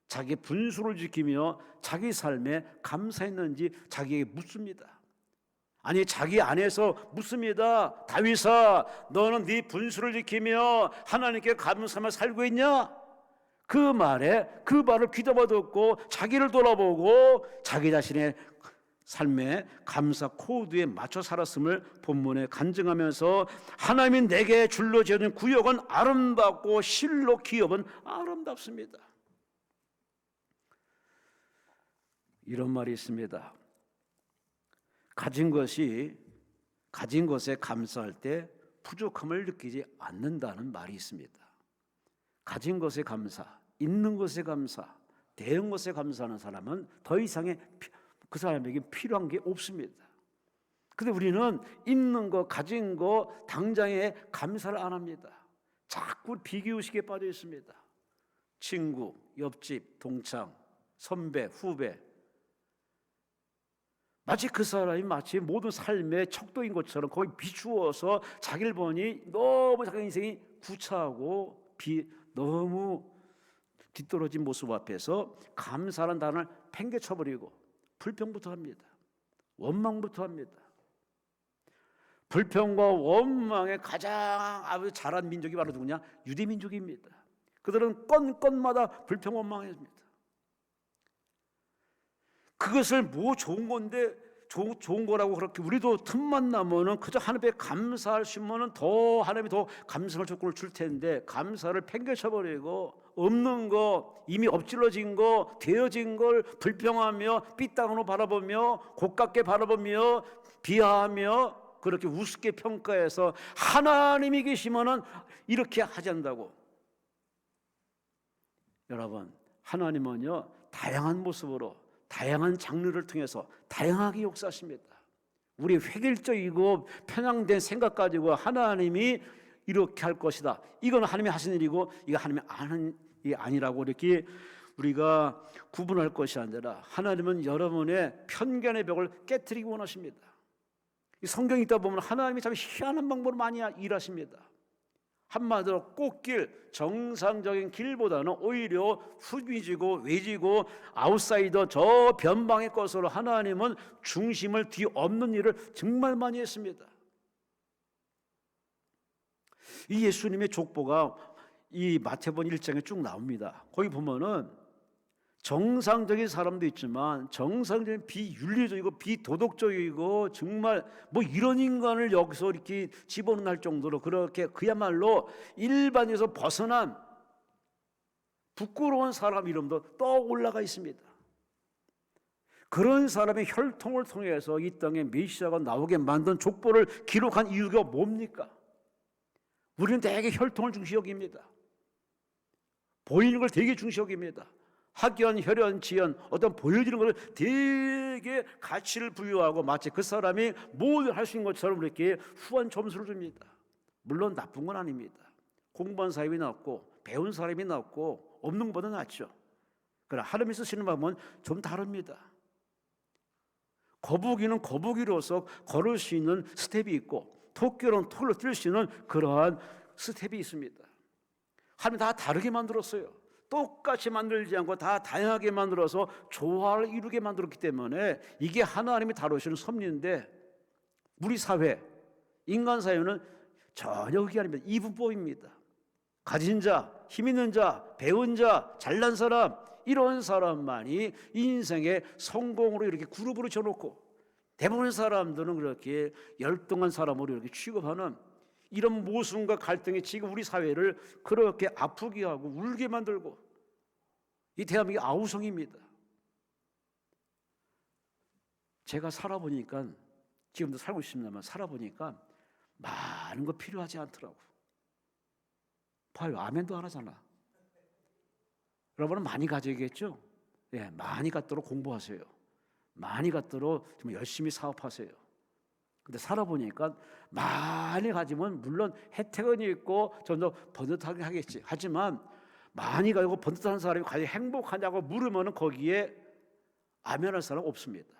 자기 분수를 지키며 자기 삶에 감사했는지 자기에게 묻습니다. 아니, 자기 안에서 묻습니다. 다윗아, 너는 네 분수를 지키며 하나님께 감사하며 살고 있냐? 그 말에, 그 말을 귀담아 듣고 자기를 돌아보고 자기 자신의 삶의 감사 코드에 맞춰 살았음을 본문에 간증하면서, 하나님이 내게 줄로 지어준 구역은 아름답고 실로 기업은 아름답습니다. 이런 말이 있습니다. 가진 것에 감사할 때 부족함을 느끼지 않는다는 말이 있습니다. 가진 것에 감사, 있는 것에 감사, 대한 것에 감사하는 사람은 더 이상의 그 사람에게 필요한 게 없습니다. 그런데 우리는 있는 거, 가진 거, 당장에 감사를 안 합니다. 자꾸 비교의식에 빠져 있습니다. 친구, 옆집, 동창, 선배, 후배, 마치 그 사람이 마치 모든 삶의 척도인 것처럼 거기 비추어서 자기를 보니 너무 자기 인생이 구차하고 너무 뒤떨어진 모습 앞에서 감사라는 단어를 팽개쳐버리고 불평부터 합니다. 원망부터 합니다. 불평과 원망에 가장 아주 잘한 민족이 바로 누구냐? 유대민족입니다. 그들은 건건마다 불평 원망했습니다. 그것을 뭐 좋은 건데 좋은 거라고 그렇게 우리도 틈만 나면은 그저 하나님께 감사할 수 있으면은 더 하나님이 더 감사할 조건을 줄 텐데 감사를 팽개쳐버리고 없는 거, 이미 엎질러진 거, 되어진 걸 불평하며 삐땅으로 바라보며 고깝게 바라보며 비하하며 그렇게 우습게 평가해서 하나님이 계시면은 이렇게 하지 않는다고. 여러분, 하나님은요 다양한 모습으로 다양한 장르를 통해서 다양하게 역사하십니다. 우리 획일적이고 편향된 생각 가지고 하나님이 이렇게 할 것이다, 이건 하나님이 하신 일이고 이거 하나님이 아는 일이 아니라고 이렇게 우리가 구분할 것이 아니라 하나님은 여러분의 편견의 벽을 깨트리기 원하십니다. 이 성경에 있다 보면 하나님이 참 희한한 방법으로 많이 일하십니다. 한마디로 꽃길, 정상적인 길보다는 오히려 후비지고 외지고 아웃사이더 저 변방의 것으로 하나님은 중심을 뒤엎는 일을 정말 많이 했습니다. 이 예수님의 족보가 이 마태복음 1장에 쭉 나옵니다. 거기 보면은 정상적인 사람도 있지만 정상적인 비윤리적이고 비도덕적이고 정말 뭐 이런 인간을 여기서 이렇게 집어넣을 정도로 그렇게 그야말로 일반에서 벗어난 부끄러운 사람 이름도 떠올라가 있습니다. 그런 사람의 혈통을 통해서 이 땅에 메시아가 나오게 만든 족보를 기록한 이유가 뭡니까? 우리는 되게 혈통을 중시 여깁니다. 보이는 걸 되게 중시 여깁니다. 학연, 혈연, 지연 어떤 보여지는 것을 되게 가치를 부여하고 마치 그 사람이 뭘 할 수 있는 것처럼 이렇게 후한 점수를 줍니다. 물론 나쁜 건 아닙니다. 공부한 사람이 낫고 배운 사람이 낫고 없는 것보다 낫죠. 그러나 하나님이 쓰시는 방법은 좀 다릅니다. 거북이는 거북이로서 걸을 수 있는 스텝이 있고 토끼는 토끼로 뛸 수 있는 그러한 스텝이 있습니다. 하나님 다 다르게 만들었어요. 똑같이 만들지 않고 다 다양하게 만들어서 조화를 이루게 만들었기 때문에 이게 하나님이 다루시는 섭리인데 우리 사회, 인간 사회는 전혀 그게 아닙니다. 이분법입니다. 가진 자, 힘 있는 자, 배운 자, 잘난 사람 이런 사람만이 인생의 성공으로 이렇게 그룹으로 쳐놓고 대부분의 사람들은 그렇게 열등한 사람으로 이렇게 취급하는 이런 모순과 갈등이 지금 우리 사회를 그렇게 아프게 하고 울게 만들고 이 대한민국이 아우성입니다. 제가 살아보니까 지금도 살고 있습니다만 살아보니까 많은 거 필요하지 않더라고. 봐요, 아멘도 안 하잖아. 여러분은 많이 가져야겠죠? 예, 많이 갖도록 공부하세요. 많이 갖도록 좀 열심히 사업하세요. 근데 살아보니까 많이 가지면 물론 혜택은 있고 좀 더 번듯하게 하겠지. 하지만 많이 가지고 번듯한 사람이 과연 행복하냐고 물으면 거기에 아멘할 사람 없습니다.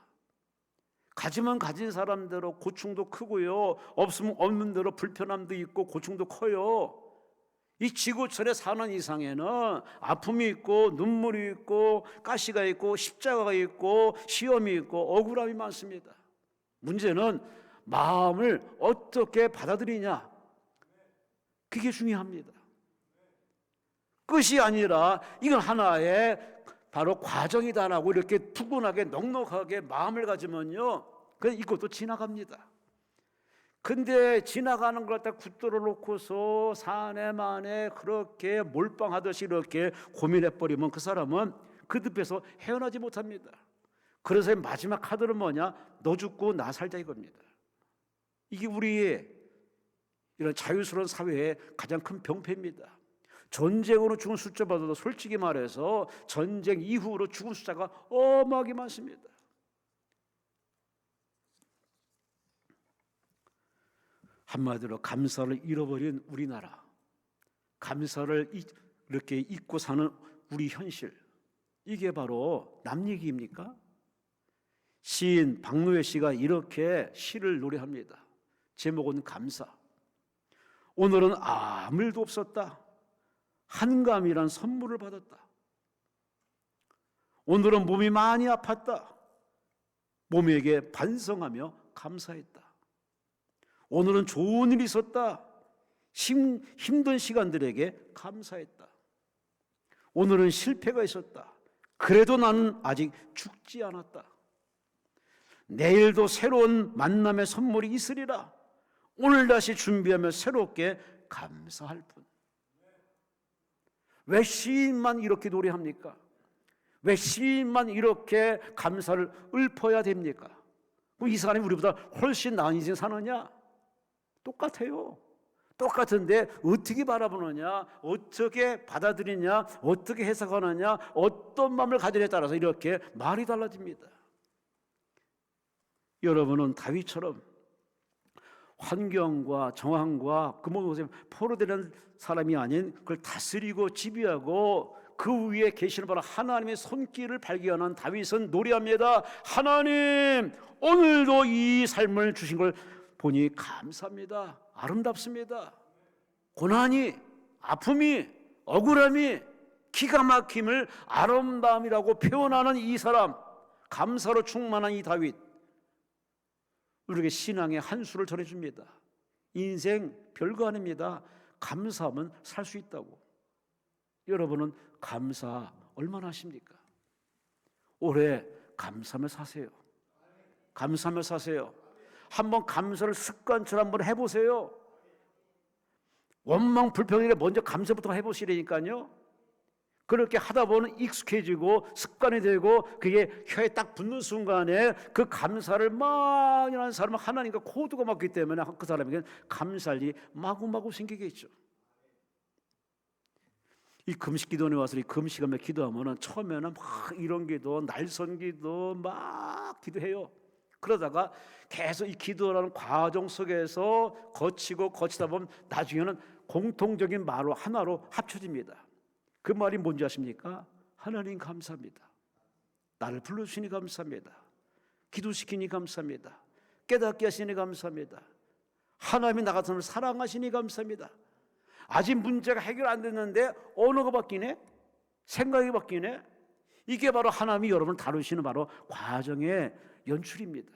가지면 가진 사람대로 고충도 크고요, 없으면 없는 대로 불편함도 있고 고충도 커요. 이 지구촌에 사는 이상에는 아픔이 있고 눈물이 있고 가시가 있고 십자가가 있고 시험이 있고 억울함이 많습니다. 문제는 마음을 어떻게 받아들이냐, 그게 중요합니다. 끝이 아니라 이건 하나의 바로 과정이다라고 이렇게 푸근하게 넉넉하게 마음을 가지면요, 그냥 이것도 지나갑니다. 근데 지나가는 걸 갖다 굳들어 놓고서 사내만에 그렇게 몰빵하듯이 이렇게 고민해버리면 그 사람은 그 늪에서 헤어나지 못합니다. 그래서 마지막 카드는 뭐냐? 너 죽고 나 살자 이겁니다. 이게 우리의 이런 자유스러운 사회의 가장 큰 병폐입니다. 전쟁으로 죽은 숫자보다도 솔직히 말해서 전쟁 이후로 죽은 숫자가 어마하게 많습니다. 한마디로 감사를 잃어버린 우리나라, 감사를 이렇게 잊고 사는 우리 현실, 이게 바로 남 얘기입니까? 시인 박노해 씨가 이렇게 시를 노래합니다. 제목은 감사. 오늘은 아무 일도 없었다. 한감이란 선물을 받았다. 오늘은 몸이 많이 아팠다. 몸에게 반성하며 감사했다. 오늘은 좋은 일이 있었다. 힘든 시간들에게 감사했다. 오늘은 실패가 있었다. 그래도 나는 아직 죽지 않았다. 내일도 새로운 만남의 선물이 있으리라. 오늘 다시 준비하며 새롭게 감사할 뿐. 왜 시인만 이렇게 노래합니까? 왜 시인만 이렇게 감사를 읊어야 됩니까? 이 사람이 우리보다 훨씬 나은 인생 사느냐? 똑같아요. 똑같은데 어떻게 바라보느냐, 어떻게 받아들이냐, 어떻게 해석하느냐, 어떤 마음을 가지느냐에 따라서 이렇게 말이 달라집니다. 여러분은 다윗처럼 환경과 정황과 그 모든 것에 포로되는 사람이 아닌 그걸 다스리고 지배하고 그 위에 계시는 바로 하나님의 손길을 발견한 다윗은 노래합니다. 하나님, 오늘도 이 삶을 주신 걸 보니 감사합니다. 아름답습니다. 고난이, 아픔이, 억울함이, 기가 막힘을 아름다움이라고 표현하는 이 사람, 감사로 충만한 이 다윗, 우리에게 신앙의 한 수를 전해줍니다. 인생 별거 아닙니다. 감사하면 살 수 있다고. 여러분은 감사 얼마나 하십니까? 올해 감사하며 사세요. 감사하며 사세요. 한번 감사를 습관처럼 한번 해보세요. 원망 불평일에 먼저 감사부터 해보시라니까요. 그렇게 하다 보면 익숙해지고 습관이 되고 그게 혀에 딱 붙는 순간에 그 감사를 많이 하는 사람은 하나님과 코드가 맞기 때문에 그 사람에게는 감사할 일이 마구마구 생기겠죠. 이 금식기도원에 와서 이 금식하며 기도하면 처음에는 막 이런 기도, 날선 기도 막 기도해요. 그러다가 계속 이 기도라는 과정 속에서 거치다 보면 나중에는 공통적인 말로 하나로 합쳐집니다. 그 말이 뭔지 아십니까? 하나님 감사합니다. 나를 불러주시니 감사합니다. 기도시키니 감사합니다. 깨닫게 하시니 감사합니다. 하나님이 나 같은 사람을 사랑하시니 감사합니다. 아직 문제가 해결 안 됐는데 언어가 바뀌네? 생각이 바뀌네? 이게 바로 하나님이 여러분을 다루시는 바로 과정의 연출입니다.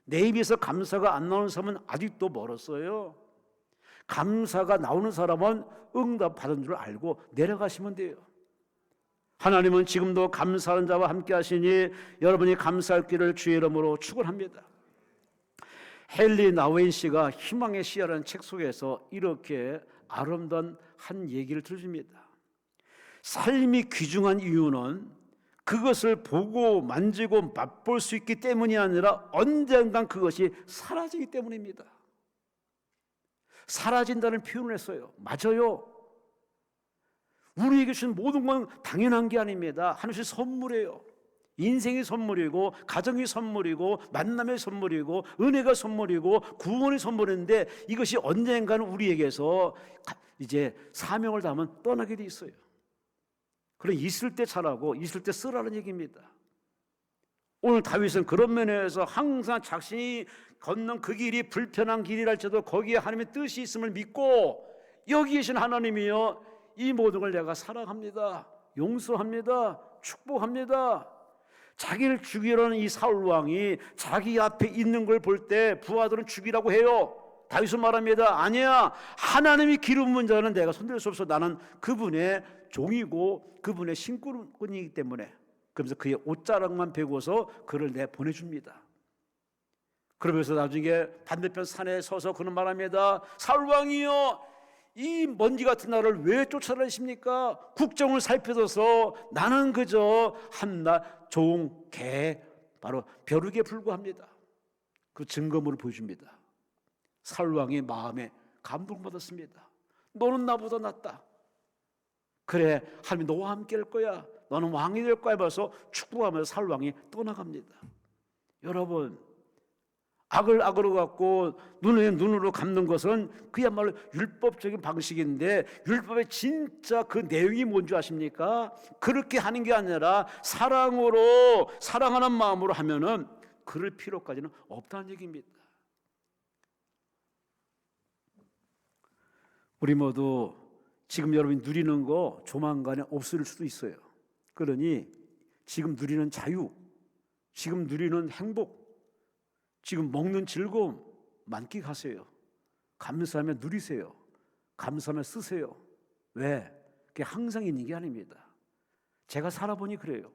내 입에서 감사가 안 나오는 사람은 아직도 멀었어요. 감사가 나오는 사람은 응답 받은 줄 알고 내려가시면 돼요. 하나님은 지금도 감사하는 자와 함께 하시니 여러분이 감사할 길을 주의 이름으로 축원합니다. 헨리 나우엔 씨가 희망의 씨앗이라는 책 속에서 이렇게 아름다운 한 얘기를 들어줍니다. 삶이 귀중한 이유는 그것을 보고 만지고 맛볼 수 있기 때문이 아니라 언젠간 그것이 사라지기 때문입니다. 사라진다는 표현을 했어요. 맞아요. 우리에게 주신 모든 건 당연한 게 아닙니다. 하나님의 선물이에요. 인생이 선물이고 가정이 선물이고 만남의 선물이고 은혜가 선물이고 구원의 선물인데 이것이 언젠가는 우리에게서 이제 사명을 다하면 떠나게 돼 있어요. 그럼 있을 때 잘하고 있을 때 쓰라는 얘기입니다. 오늘 다윗은 그런 면에서 항상 자신이 걷는 그 길이 불편한 길이랄지라도 거기에 하나님의 뜻이 있음을 믿고 여기 계신 하나님이여 이 모든 걸 내가 사랑합니다. 용서합니다. 축복합니다. 자기를 죽이려는 이 사울 왕이 자기 앞에 있는 걸 볼 때 부하들은 죽이라고 해요. 다윗은 말합니다. 아니야. 하나님이 기름은 자는 내가 손댈 수 없어. 나는 그분의 종이고 그분의 신꾼이기 때문에. 그러면서 그의 옷자락만 베고서 그를 내보내줍니다. 그러면서 나중에 반대편 산에 서서 그는 말합니다. 사울 왕이여 이 먼지 같은 나를 왜 쫓아다니십니까? 국정을 살펴서 나는 그저 한낱 종, 개, 바로 벼룩에 불과합니다. 그 증거물을 보여줍니다. 사울 왕의 마음에 감동받았습니다. 너는 나보다 낫다. 그래 하나님이 너와 함께 할 거야. 너는 왕이 될 거야 하면서 축복하면서 사울 왕이 떠나갑니다. 여러분 악을 악으로 갖고 눈에 눈으로 갚는 것은 그야말로 율법적인 방식인데 율법의 진짜 그 내용이 뭔지 아십니까? 그렇게 하는 게 아니라 사랑으로 사랑하는 마음으로 하면은 그럴 필요까지는 없다는 얘기입니다. 우리 모두 지금 여러분이 누리는 거 조만간에 없을 수도 있어요. 그러니 지금 누리는 자유, 지금 누리는 행복, 지금 먹는 즐거움 만끽하세요. 감사하며 누리세요. 감사하며 쓰세요. 왜? 그게 항상 있는 게 아닙니다. 제가 살아보니 그래요.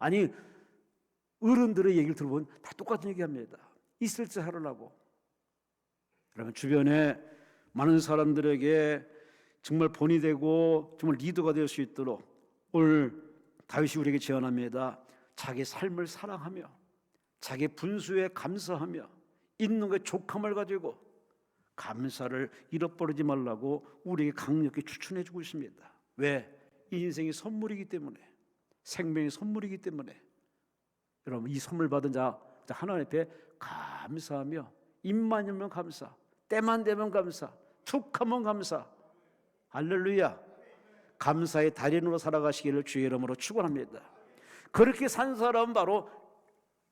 아니, 어른들의 얘기를 들어보면 다 똑같은 얘기합니다. 있을 때 살으라고. 그러면 주변에 많은 사람들에게 정말 본이 되고 정말 리더가 될 수 있도록 오늘 다윗이 우리에게 제안합니다. 자기 삶을 사랑하며 자기 분수에 감사하며 있는 것에 족함을 가지고 감사를 잃어버리지 말라고 우리에게 강력히 추천해 주고 있습니다. 왜? 이 인생이 선물이기 때문에, 생명이 선물이기 때문에. 여러분, 이 선물 받은 자 하나님 앞에 감사하며 입만 열면 감사, 때만 되면 감사, 툭하면 감사. 할렐루야. 감사의 달인으로 살아가시기를 주의 이름으로 축원합니다. 그렇게 산 사람은 바로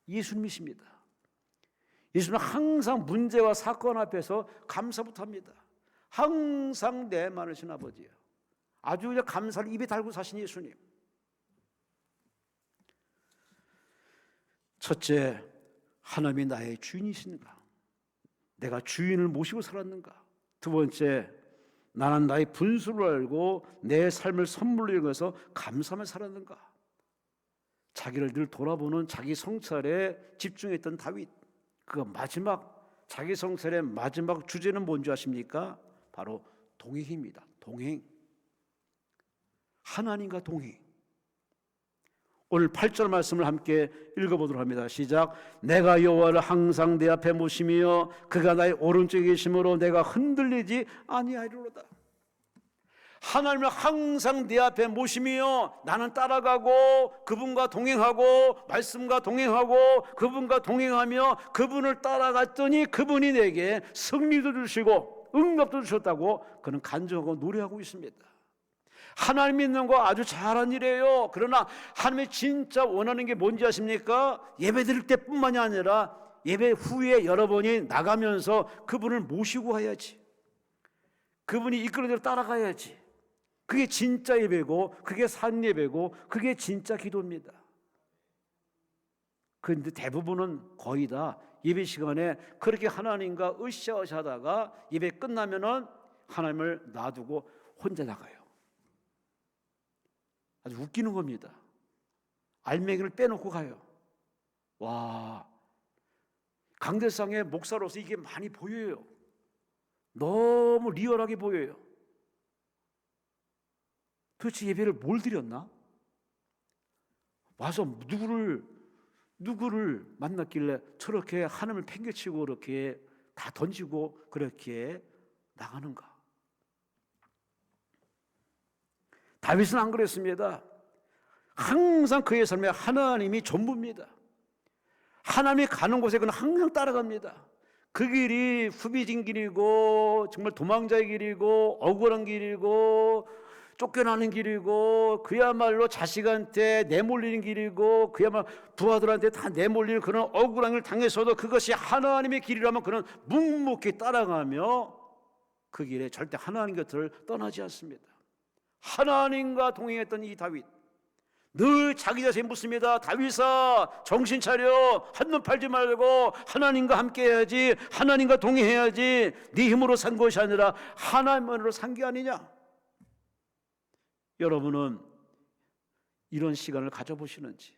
예수님이십니다. 예수님은 항상 문제와 사건 앞에서 감사부터 합니다. 항상 내 많으신 아버지요. 아주 그냥 감사를 입에 달고 사신 예수님. 첫째, 하나님이 나의 주인이신가? 내가 주인을 모시고 살았는가? 두 번째, 나는 나의 분수를 알고 내 삶을 선물로 여겨서 감사하며 살았는가? 자기를 늘 돌아보는 자기 성찰에 집중했던 다윗. 그 마지막 자기 성찰의 마지막 주제는 뭔지 아십니까? 바로 동행입니다. 동행. 하나님과 동행. 오늘 8절 말씀을 함께 읽어보도록 합니다. 시작. 내가 여호와를 항상 내 앞에 모시며 그가 나의 오른쪽에 계심으로 내가 흔들리지 아니하리로다. 하나님을 항상 내 앞에 모시며 나는 따라가고 그분과 동행하고 말씀과 동행하고 그분과 동행하며 그분을 따라갔더니 그분이 내게 승리도 주시고 응답도 주셨다고 그는 간증하고 노래하고 있습니다. 하나님 믿는 거 아주 잘한 일이에요. 그러나 하나님이 진짜 원하는 게 뭔지 아십니까? 예배 드릴 때뿐만이 아니라 예배 후에 여러분이 나가면서 그분을 모시고 가야지. 그분이 이끄는 대로 따라가야지. 그게 진짜 예배고 그게 산 예배고 그게 진짜 기도입니다. 그런데 대부분은 거의 다 예배 시간에 그렇게 하나님과 으쌰으쌰 하다가 예배 끝나면은 하나님을 놔두고 혼자 나가요. 아주 웃기는 겁니다. 알맹이를 빼놓고 가요. 와, 강대상의 목사로서 이게 많이 보여요. 너무 리얼하게 보여요. 도대체 예배를 뭘 드렸나? 와서 누구를 만났길래 저렇게 하나님을 팽개치고 그렇게 다 던지고 그렇게 나가는가? 다윗은 안 그랬습니다. 항상 그의 삶에 하나님이 전부입니다. 하나님이 가는 곳에 그는 항상 따라갑니다. 그 길이 후비진 길이고 정말 도망자의 길이고 억울한 길이고 쫓겨나는 길이고 그야말로 자식한테 내몰리는 길이고 그야말로 부하들한테 다 내몰리는 그런 억울한 길 당해서도 그것이 하나님의 길이라면 그는 묵묵히 따라가며 그 길에 절대 하나님 곁을 떠나지 않습니다. 하나님과 동행했던 이 다윗, 늘 자기 자신이 묻습니다. 다윗아, 정신 차려. 한눈 팔지 말고 하나님과 함께 해야지. 하나님과 동행해야지. 네 힘으로 산 것이 아니라 하나님으로 산 게 아니냐. 여러분은 이런 시간을 가져보시는지.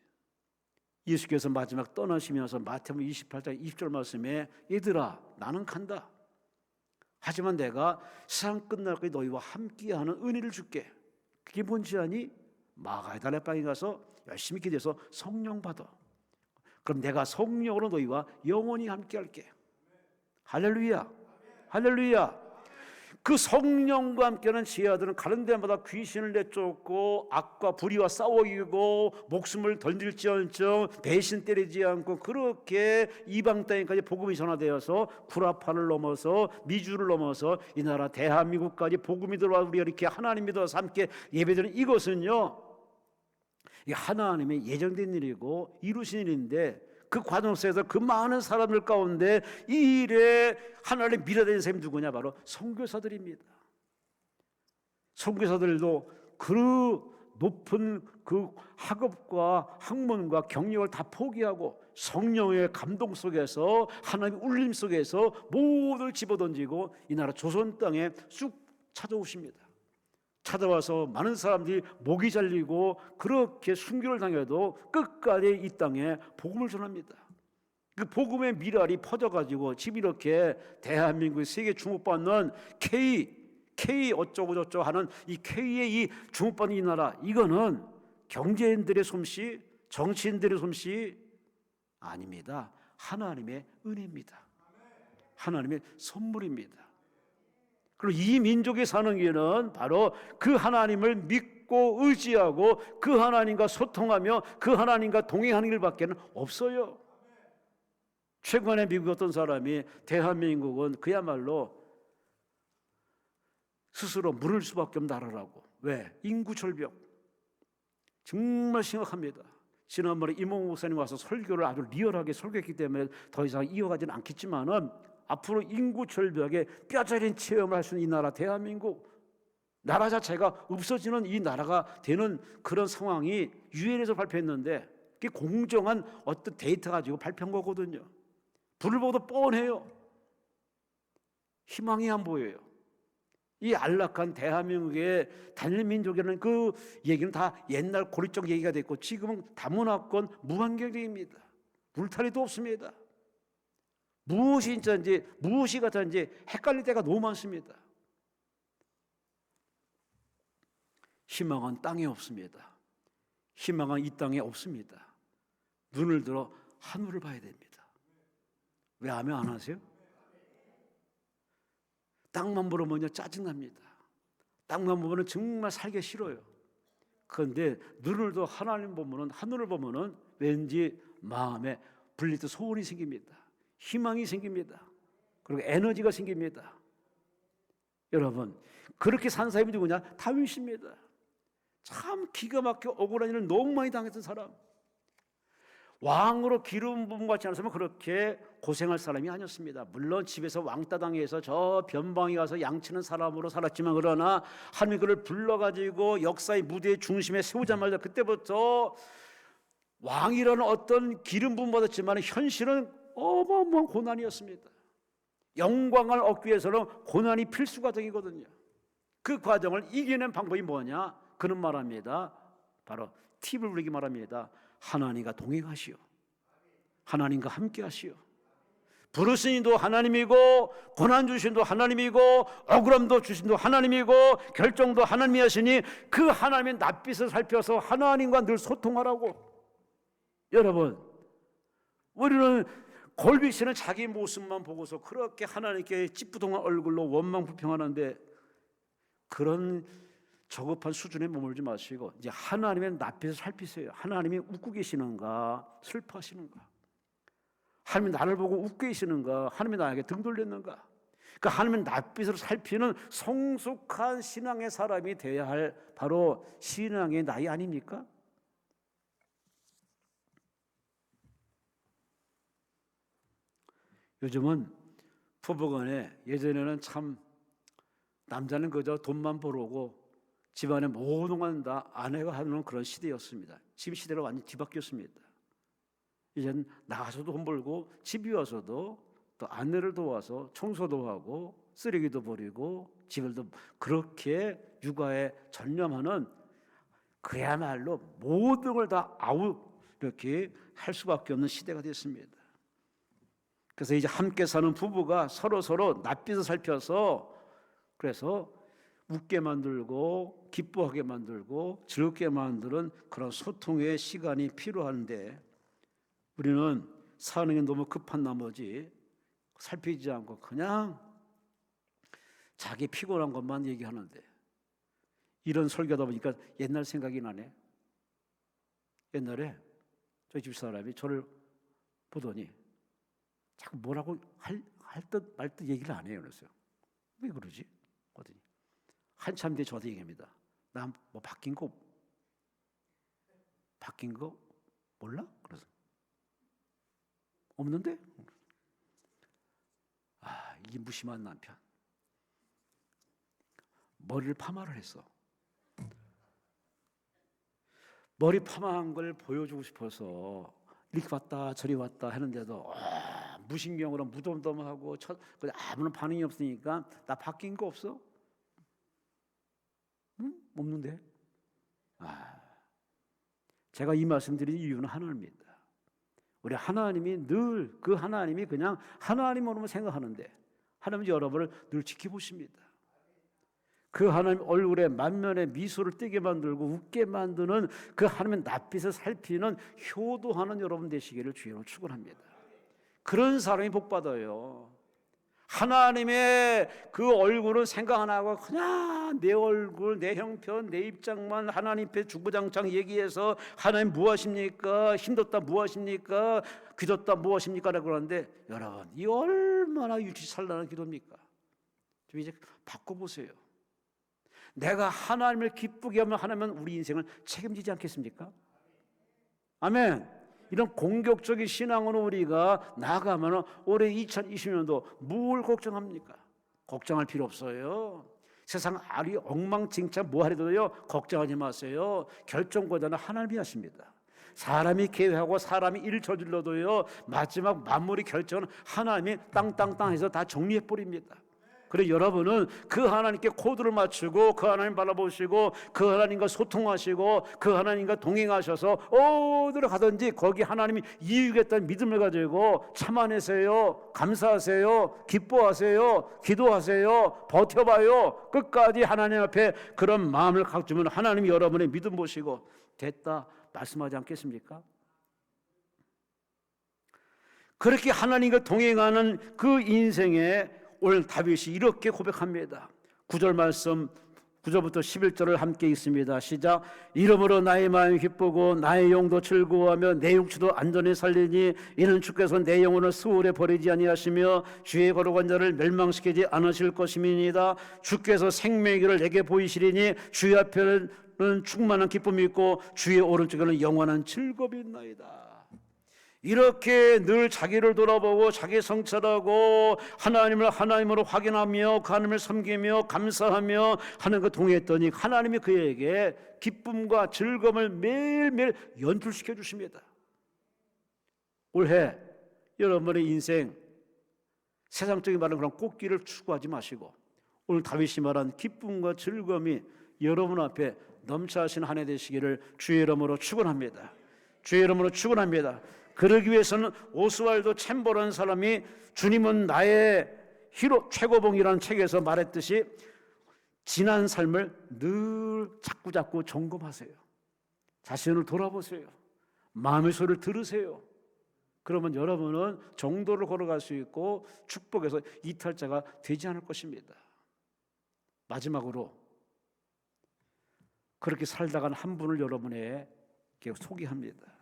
예수께서 마지막 떠나시면서 마태복음 28장 20절 말씀에 얘들아 나는 간다. 하지만 내가 세상 끝날까지 너희와 함께하는 은혜를 줄게. 그게 뭔지 아니? 마가다라 방에 가서 열심히 기도해서 성령 받아. 그럼 내가 성령으로 너희와 영원히 함께할게. 할렐루야, 할렐루야. 그 성령과 함께하는 제자들은 가는 데마다 귀신을 내쫓고 악과 불의와 싸워 이기고 목숨을 던질지언정 배신 때리지 않고 그렇게 이방 땅에까지 복음이 전화되어서 구라파를 넘어서 미주를 넘어서 이 나라 대한민국까지 복음이 들어와 우리가 이렇게 하나님 믿어서 함께 예배드리는 이것은요, 이 하나님의 예정된 일이고 이루신 일인데 그 과정 속에서 그 많은 사람들 가운데 이 일에 하나님을 밀어내는 사람이 누구냐? 바로 선교사들입니다. 선교사들도 그 높은 그 학업과 학문과 경력을 다 포기하고 성령의 감동 속에서 하나님의 울림 속에서 모두를 집어던지고 이 나라 조선 땅에 쑥 찾아오십니다. 찾아와서 많은 사람들이 목이 잘리고 그렇게 순교를 당해도 끝까지 이 땅에 복음을 전합니다. 그 복음의 미랄이 퍼져가지고 지금 이렇게 대한민국의 세계 주목받는 K 어쩌고 저쩌고 하는 이 K의 이 주목받는 이 나라, 이거는 경제인들의 솜씨, 정치인들의 솜씨 아닙니다. 하나님의 은혜입니다. 하나님의 선물입니다. 그리고 이 민족이 사는 길은 바로 그 하나님을 믿고 의지하고 그 하나님과 소통하며 그 하나님과 동행하는 길밖에는 없어요. 최근에 미국 어떤 사람이 대한민국은 그야말로 스스로 물을 수밖에 없는 나라라고. 왜? 인구 절벽. 정말 심각합니다. 지난번에 이몽 목사님 와서 설교를 아주 리얼하게 설교했기 때문에 더 이상 이어가지는 않겠지만은 앞으로 인구 절벽에 뼈저린 체험을 할 수 있는 이 나라 대한민국, 나라 자체가 없어지는 이 나라가 되는 그런 상황이 유엔에서 발표했는데 그게 공정한 어떤 데이터 가지고 발표한 거거든요. 불을 보고도 뻔해요. 희망이 안 보여요. 이 안락한 대한민국의 단일민족이라는 그 얘기는 다 옛날 고리적 얘기가 됐고 지금은 다문화권 무환경적입니다. 울타리도 없습니다. 무엇이 진짜인지 무엇이 가짜인지 헷갈릴 때가 너무 많습니다. 희망은 땅에 없습니다. 희망은 이 땅에 없습니다. 눈을 들어 하늘을 봐야 됩니다. 왜 아멘 안 하세요? 땅만 보면요 짜증납니다. 땅만 보면 정말 살기 싫어요. 그런데 눈을 더 하나님 보면은, 하늘을 보면은 왠지 마음에 불리듯 소원이 생깁니다. 희망이 생깁니다. 그리고 에너지가 생깁니다. 여러분, 그렇게 산 사람이 누구냐? 다윗입니다. 참 기가 막혀 억울한 일을 너무 많이 당했던 사람. 왕으로 기름 부음 받지 않았으면 그렇게 고생할 사람이 아니었습니다. 물론 집에서 왕따 당해서 저 변방에 가서 양치는 사람으로 살았지만, 그러나 하나님이 그를 불러가지고 역사의 무대의 중심에 세우자마자 그때부터 왕이라는 어떤 기름 부음 받았지만 현실은 어마어마한 고난이었습니다. 영광을 얻기 위해서는 고난이 필수 과정이거든요. 그 과정을 이겨낸 방법이 뭐냐? 그는 말합니다. 바로 팁을 우리에게 말합니다. 하나님과 동행하시오. 하나님과 함께 하시오. 부르신 이도 하나님이고, 고난 주신 도 하나님이고, 억울함도 주신 도 하나님이고, 결정도 하나님이 하시니 그 하나님의 낯빛을 살펴서 하나님과 늘 소통하라고. 여러분, 우리는 골비씨는 자기 모습만 보고서 그렇게 하나님께 찌뿌둥한 얼굴로 원망불평하는데, 그런 저급한 수준에 머물지 마시고 이제 하나님의 낯빛을 살피세요. 하나님이 웃고 계시는가, 슬퍼하시는가? 하나님이 나를 보고 웃고 계시는가, 하나님이 나에게 등 돌렸는가? 그 하나님의 낯빛을 살피는 성숙한 신앙의 사람이 되어야 할 바로 신앙의 나이 아닙니까? 요즘은 부부간에, 예전에는 참 남자는 그저 돈만 벌어오고 집안의 모든 건 다 아내가 하는 그런 시대였습니다. 지금 시대가 완전히 뒤바뀌었습니다. 이제는 나가서도 돈 벌고 집에 와서도 또 아내를 도와서 청소도 하고 쓰레기도 버리고 집을 또 그렇게 육아에 전념하는, 그야말로 모든 걸 다 이렇게 할 수밖에 없는 시대가 됐습니다. 그래서 이제 함께 사는 부부가 서로 낯빛을 살펴서, 그래서 웃게 만들고 기뻐하게 만들고 즐겁게 만드는 그런 소통의 시간이 필요한데, 우리는 사는 게 너무 급한 나머지 살피지 않고 그냥 자기 피곤한 것만 얘기하는데, 이런 설교하다 보니까 옛날 생각이 나네. 옛날에 저희 집사람이 저를 보더니 자꾸 뭐라고 할 듯 말 듯 얘기를 안 해요. 그랬어요. 왜 그러지? 어더니 한참 뒤에 저한테 얘기합니다. 나 뭐 바뀐 거 몰라? 그래서 없는데? 이 무심한 남편. 머리를 파마를 했어. 머리 파마한 걸 보여주고 싶어서 이렇게 왔다 저리 왔다 하는데도 무신경으로 무덤덤하고 아무런 반응이 없으니까 나 바뀐 거 없어? 응? 없는데? 제가 이 말씀드린 이유는 하나입니다. 우리 하나님이 늘 그 하나님이 그냥 하나님으로만 생각하는데 하나님은 여러분을 늘 지켜보십니다. 그 하나님 얼굴에 만면에 미소를 띠게 만들고 웃게 만드는 그 하나님의 낯빛을 살피는 효도하는 여러분 되시기를 주의로 축원합니다. 그런 사람이 복 받아요. 하나님의 그 얼굴은 생각 안 하고 그냥 내 얼굴, 내 형편, 내 입장만 하나님 앞에 주구장창 얘기해서 하나님 무엇입니까? 힘들다 무엇입니까? 귀졌다 무엇입니까? 라고 그러는데 여러분 이 얼마나 유치산란한 기도입니까? 좀 이제 바꿔보세요. 내가 하나님을 기쁘게 하면 하나님은 우리 인생을 책임지지 않겠습니까? 아멘. 이런 공격적인 신앙으로 우리가 나아가면 올해 2020년도 뭘 걱정합니까? 걱정할 필요 없어요. 세상 아리 엉망진창 뭐하래도요 걱정하지 마세요. 결정권자는 하나님이 하십니다. 사람이 계획하고 사람이 일 저질러도요 마지막 마무리 결정은 하나님이 땅땅땅 해서 다 정리해버립니다. 그래 여러분은 그 하나님께 코드를 맞추고 그 하나님 바라보시고 그 하나님과 소통하시고 그 하나님과 동행하셔서 어디로 가든지 거기 하나님이 이유겠다는 믿음을 가지고 참아내세요. 감사하세요. 기뻐하세요. 기도하세요. 버텨봐요. 끝까지 하나님 앞에 그런 마음을 갖추면 하나님이 여러분의 믿음 보시고 됐다 말씀하지 않겠습니까? 그렇게 하나님과 동행하는 그 인생에 오늘 다윗이 이렇게 고백합니다. 9절 말씀 9절부터 11절을 함께 읽습니다. 시작. 이러므로 나의 마음이 기쁘고 나의 영도 즐거워하며 내 육체도 안전히 살리니 이는 주께서 내 영혼을 수월에 버리지 아니하시며 주의 거룩한 자를 멸망시키지 않으실 것임이니이다. 주께서 생명의 길을 내게 보이시리니 주의 앞에는 충만한 기쁨이 있고 주의 오른쪽에는 영원한 즐거움이 있나이다. 이렇게 늘 자기를 돌아보고 자기 성찰하고 하나님을 하나님으로 확인하며 그 하나님을 섬기며 감사하며 하는 그 동의했더니 하나님이 그에게 기쁨과 즐거움을 매일매일 연출시켜 주십니다. 올해 여러분의 인생 세상적인 말은 그런 꽃길을 추구하지 마시고 오늘 다윗이 말한 기쁨과 즐거움이 여러분 앞에 넘쳐나신 한 해 되시기를 주의 이름으로 축원합니다. 주의 이름으로 축원합니다. 그러기 위해서는 오스왈도 챔버런 사람이 주님은 나의 히로 최고봉이라는 책에서 말했듯이 지난 삶을 늘 자꾸자꾸 점검하세요. 자신을 돌아보세요. 마음의 소리를 들으세요. 그러면 여러분은 정도를 걸어갈 수 있고 축복에서 이탈자가 되지 않을 것입니다. 마지막으로 그렇게 살다간 한 분을 여러분에게 소개합니다.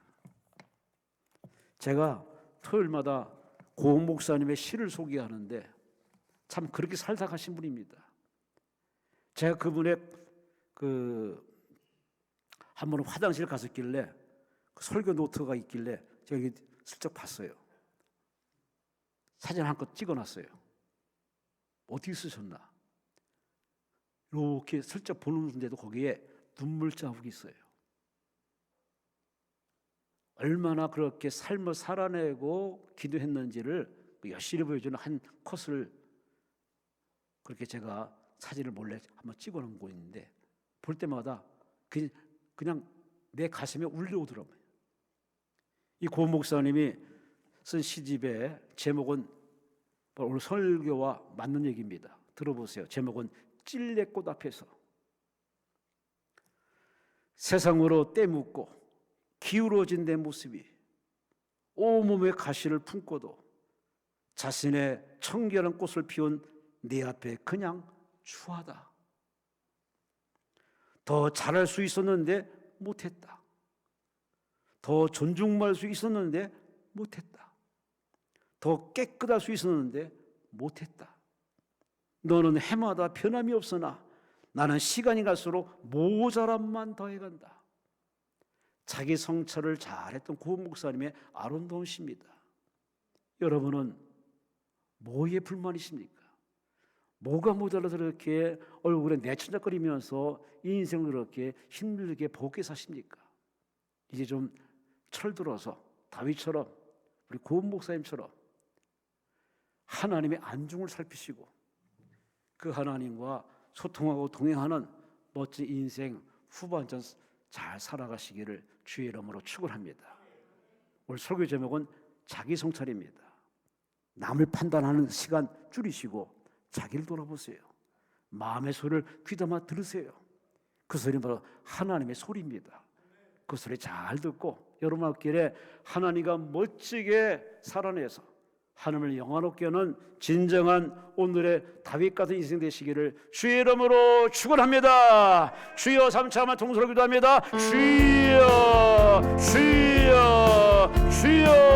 제가 토요일마다 고 목사님의 시를 소개하는데 참 그렇게 살다 가신 분입니다. 제가 그분의 한 번은 화장실 갔었길래 그 설교 노트가 있길래 제가 슬쩍 봤어요. 사진 한 컷 찍어놨어요. 어떻게 쓰셨나? 이렇게 슬쩍 보는데도 거기에 눈물 자국이 있어요. 얼마나 그렇게 삶을 살아내고 기도했는지를 여실히 보여주는 한 컷을 그렇게 제가 사진을 몰래 한번 찍어놓은 거 있는데 볼 때마다 그냥 내 가슴에 울려오더라고요. 이 고 목사님이 쓴 시집의 제목은 오늘 설교와 맞는 얘기입니다. 들어보세요. 제목은 찔레꽃 앞에서. 세상으로 떼묻고 기울어진 내 모습이 온몸에 가시를 품고도 자신의 청결한 꽃을 피운 내 앞에 그냥 추하다. 더 잘할 수 있었는데 못했다. 더 존중받을 수 있었는데 못했다. 더 깨끗할 수 있었는데 못했다. 너는 해마다 변함이 없으나 나는 시간이 갈수록 모자람만 더해간다. 자기 성찰을 잘했던 고 목사님의 아름다운 시입니다. 여러분은 뭐에 불만이십니까? 뭐가 모자라서 그렇게 얼굴에 내천적거리면서 인생을 그렇게 힘들게 보게 사십니까? 이제 좀 철들어서 다윗처럼, 우리 고은 목사님처럼 하나님의 안중을 살피시고 그 하나님과 소통하고 동행하는 멋진 인생 후반전 잘 살아가시기를 주의 이름으로 축원합니다. 오늘 설교 제목은 자기 성찰입니다. 남을 판단하는 시간 줄이시고 자기를 돌아보세요. 마음의 소리를 귀담아 들으세요. 그 소리는 바로 하나님의 소리입니다. 그 소리 잘 듣고 여러분 앞길에 하나님과 멋지게 살아내서 하나님을 영화롭게 하는 진정한 오늘의 다윗 같은 인생 되시기를 주의 이름으로 축원합니다. 주여 3차 한번 통성으로 기도합니다. 주여 주여 주여.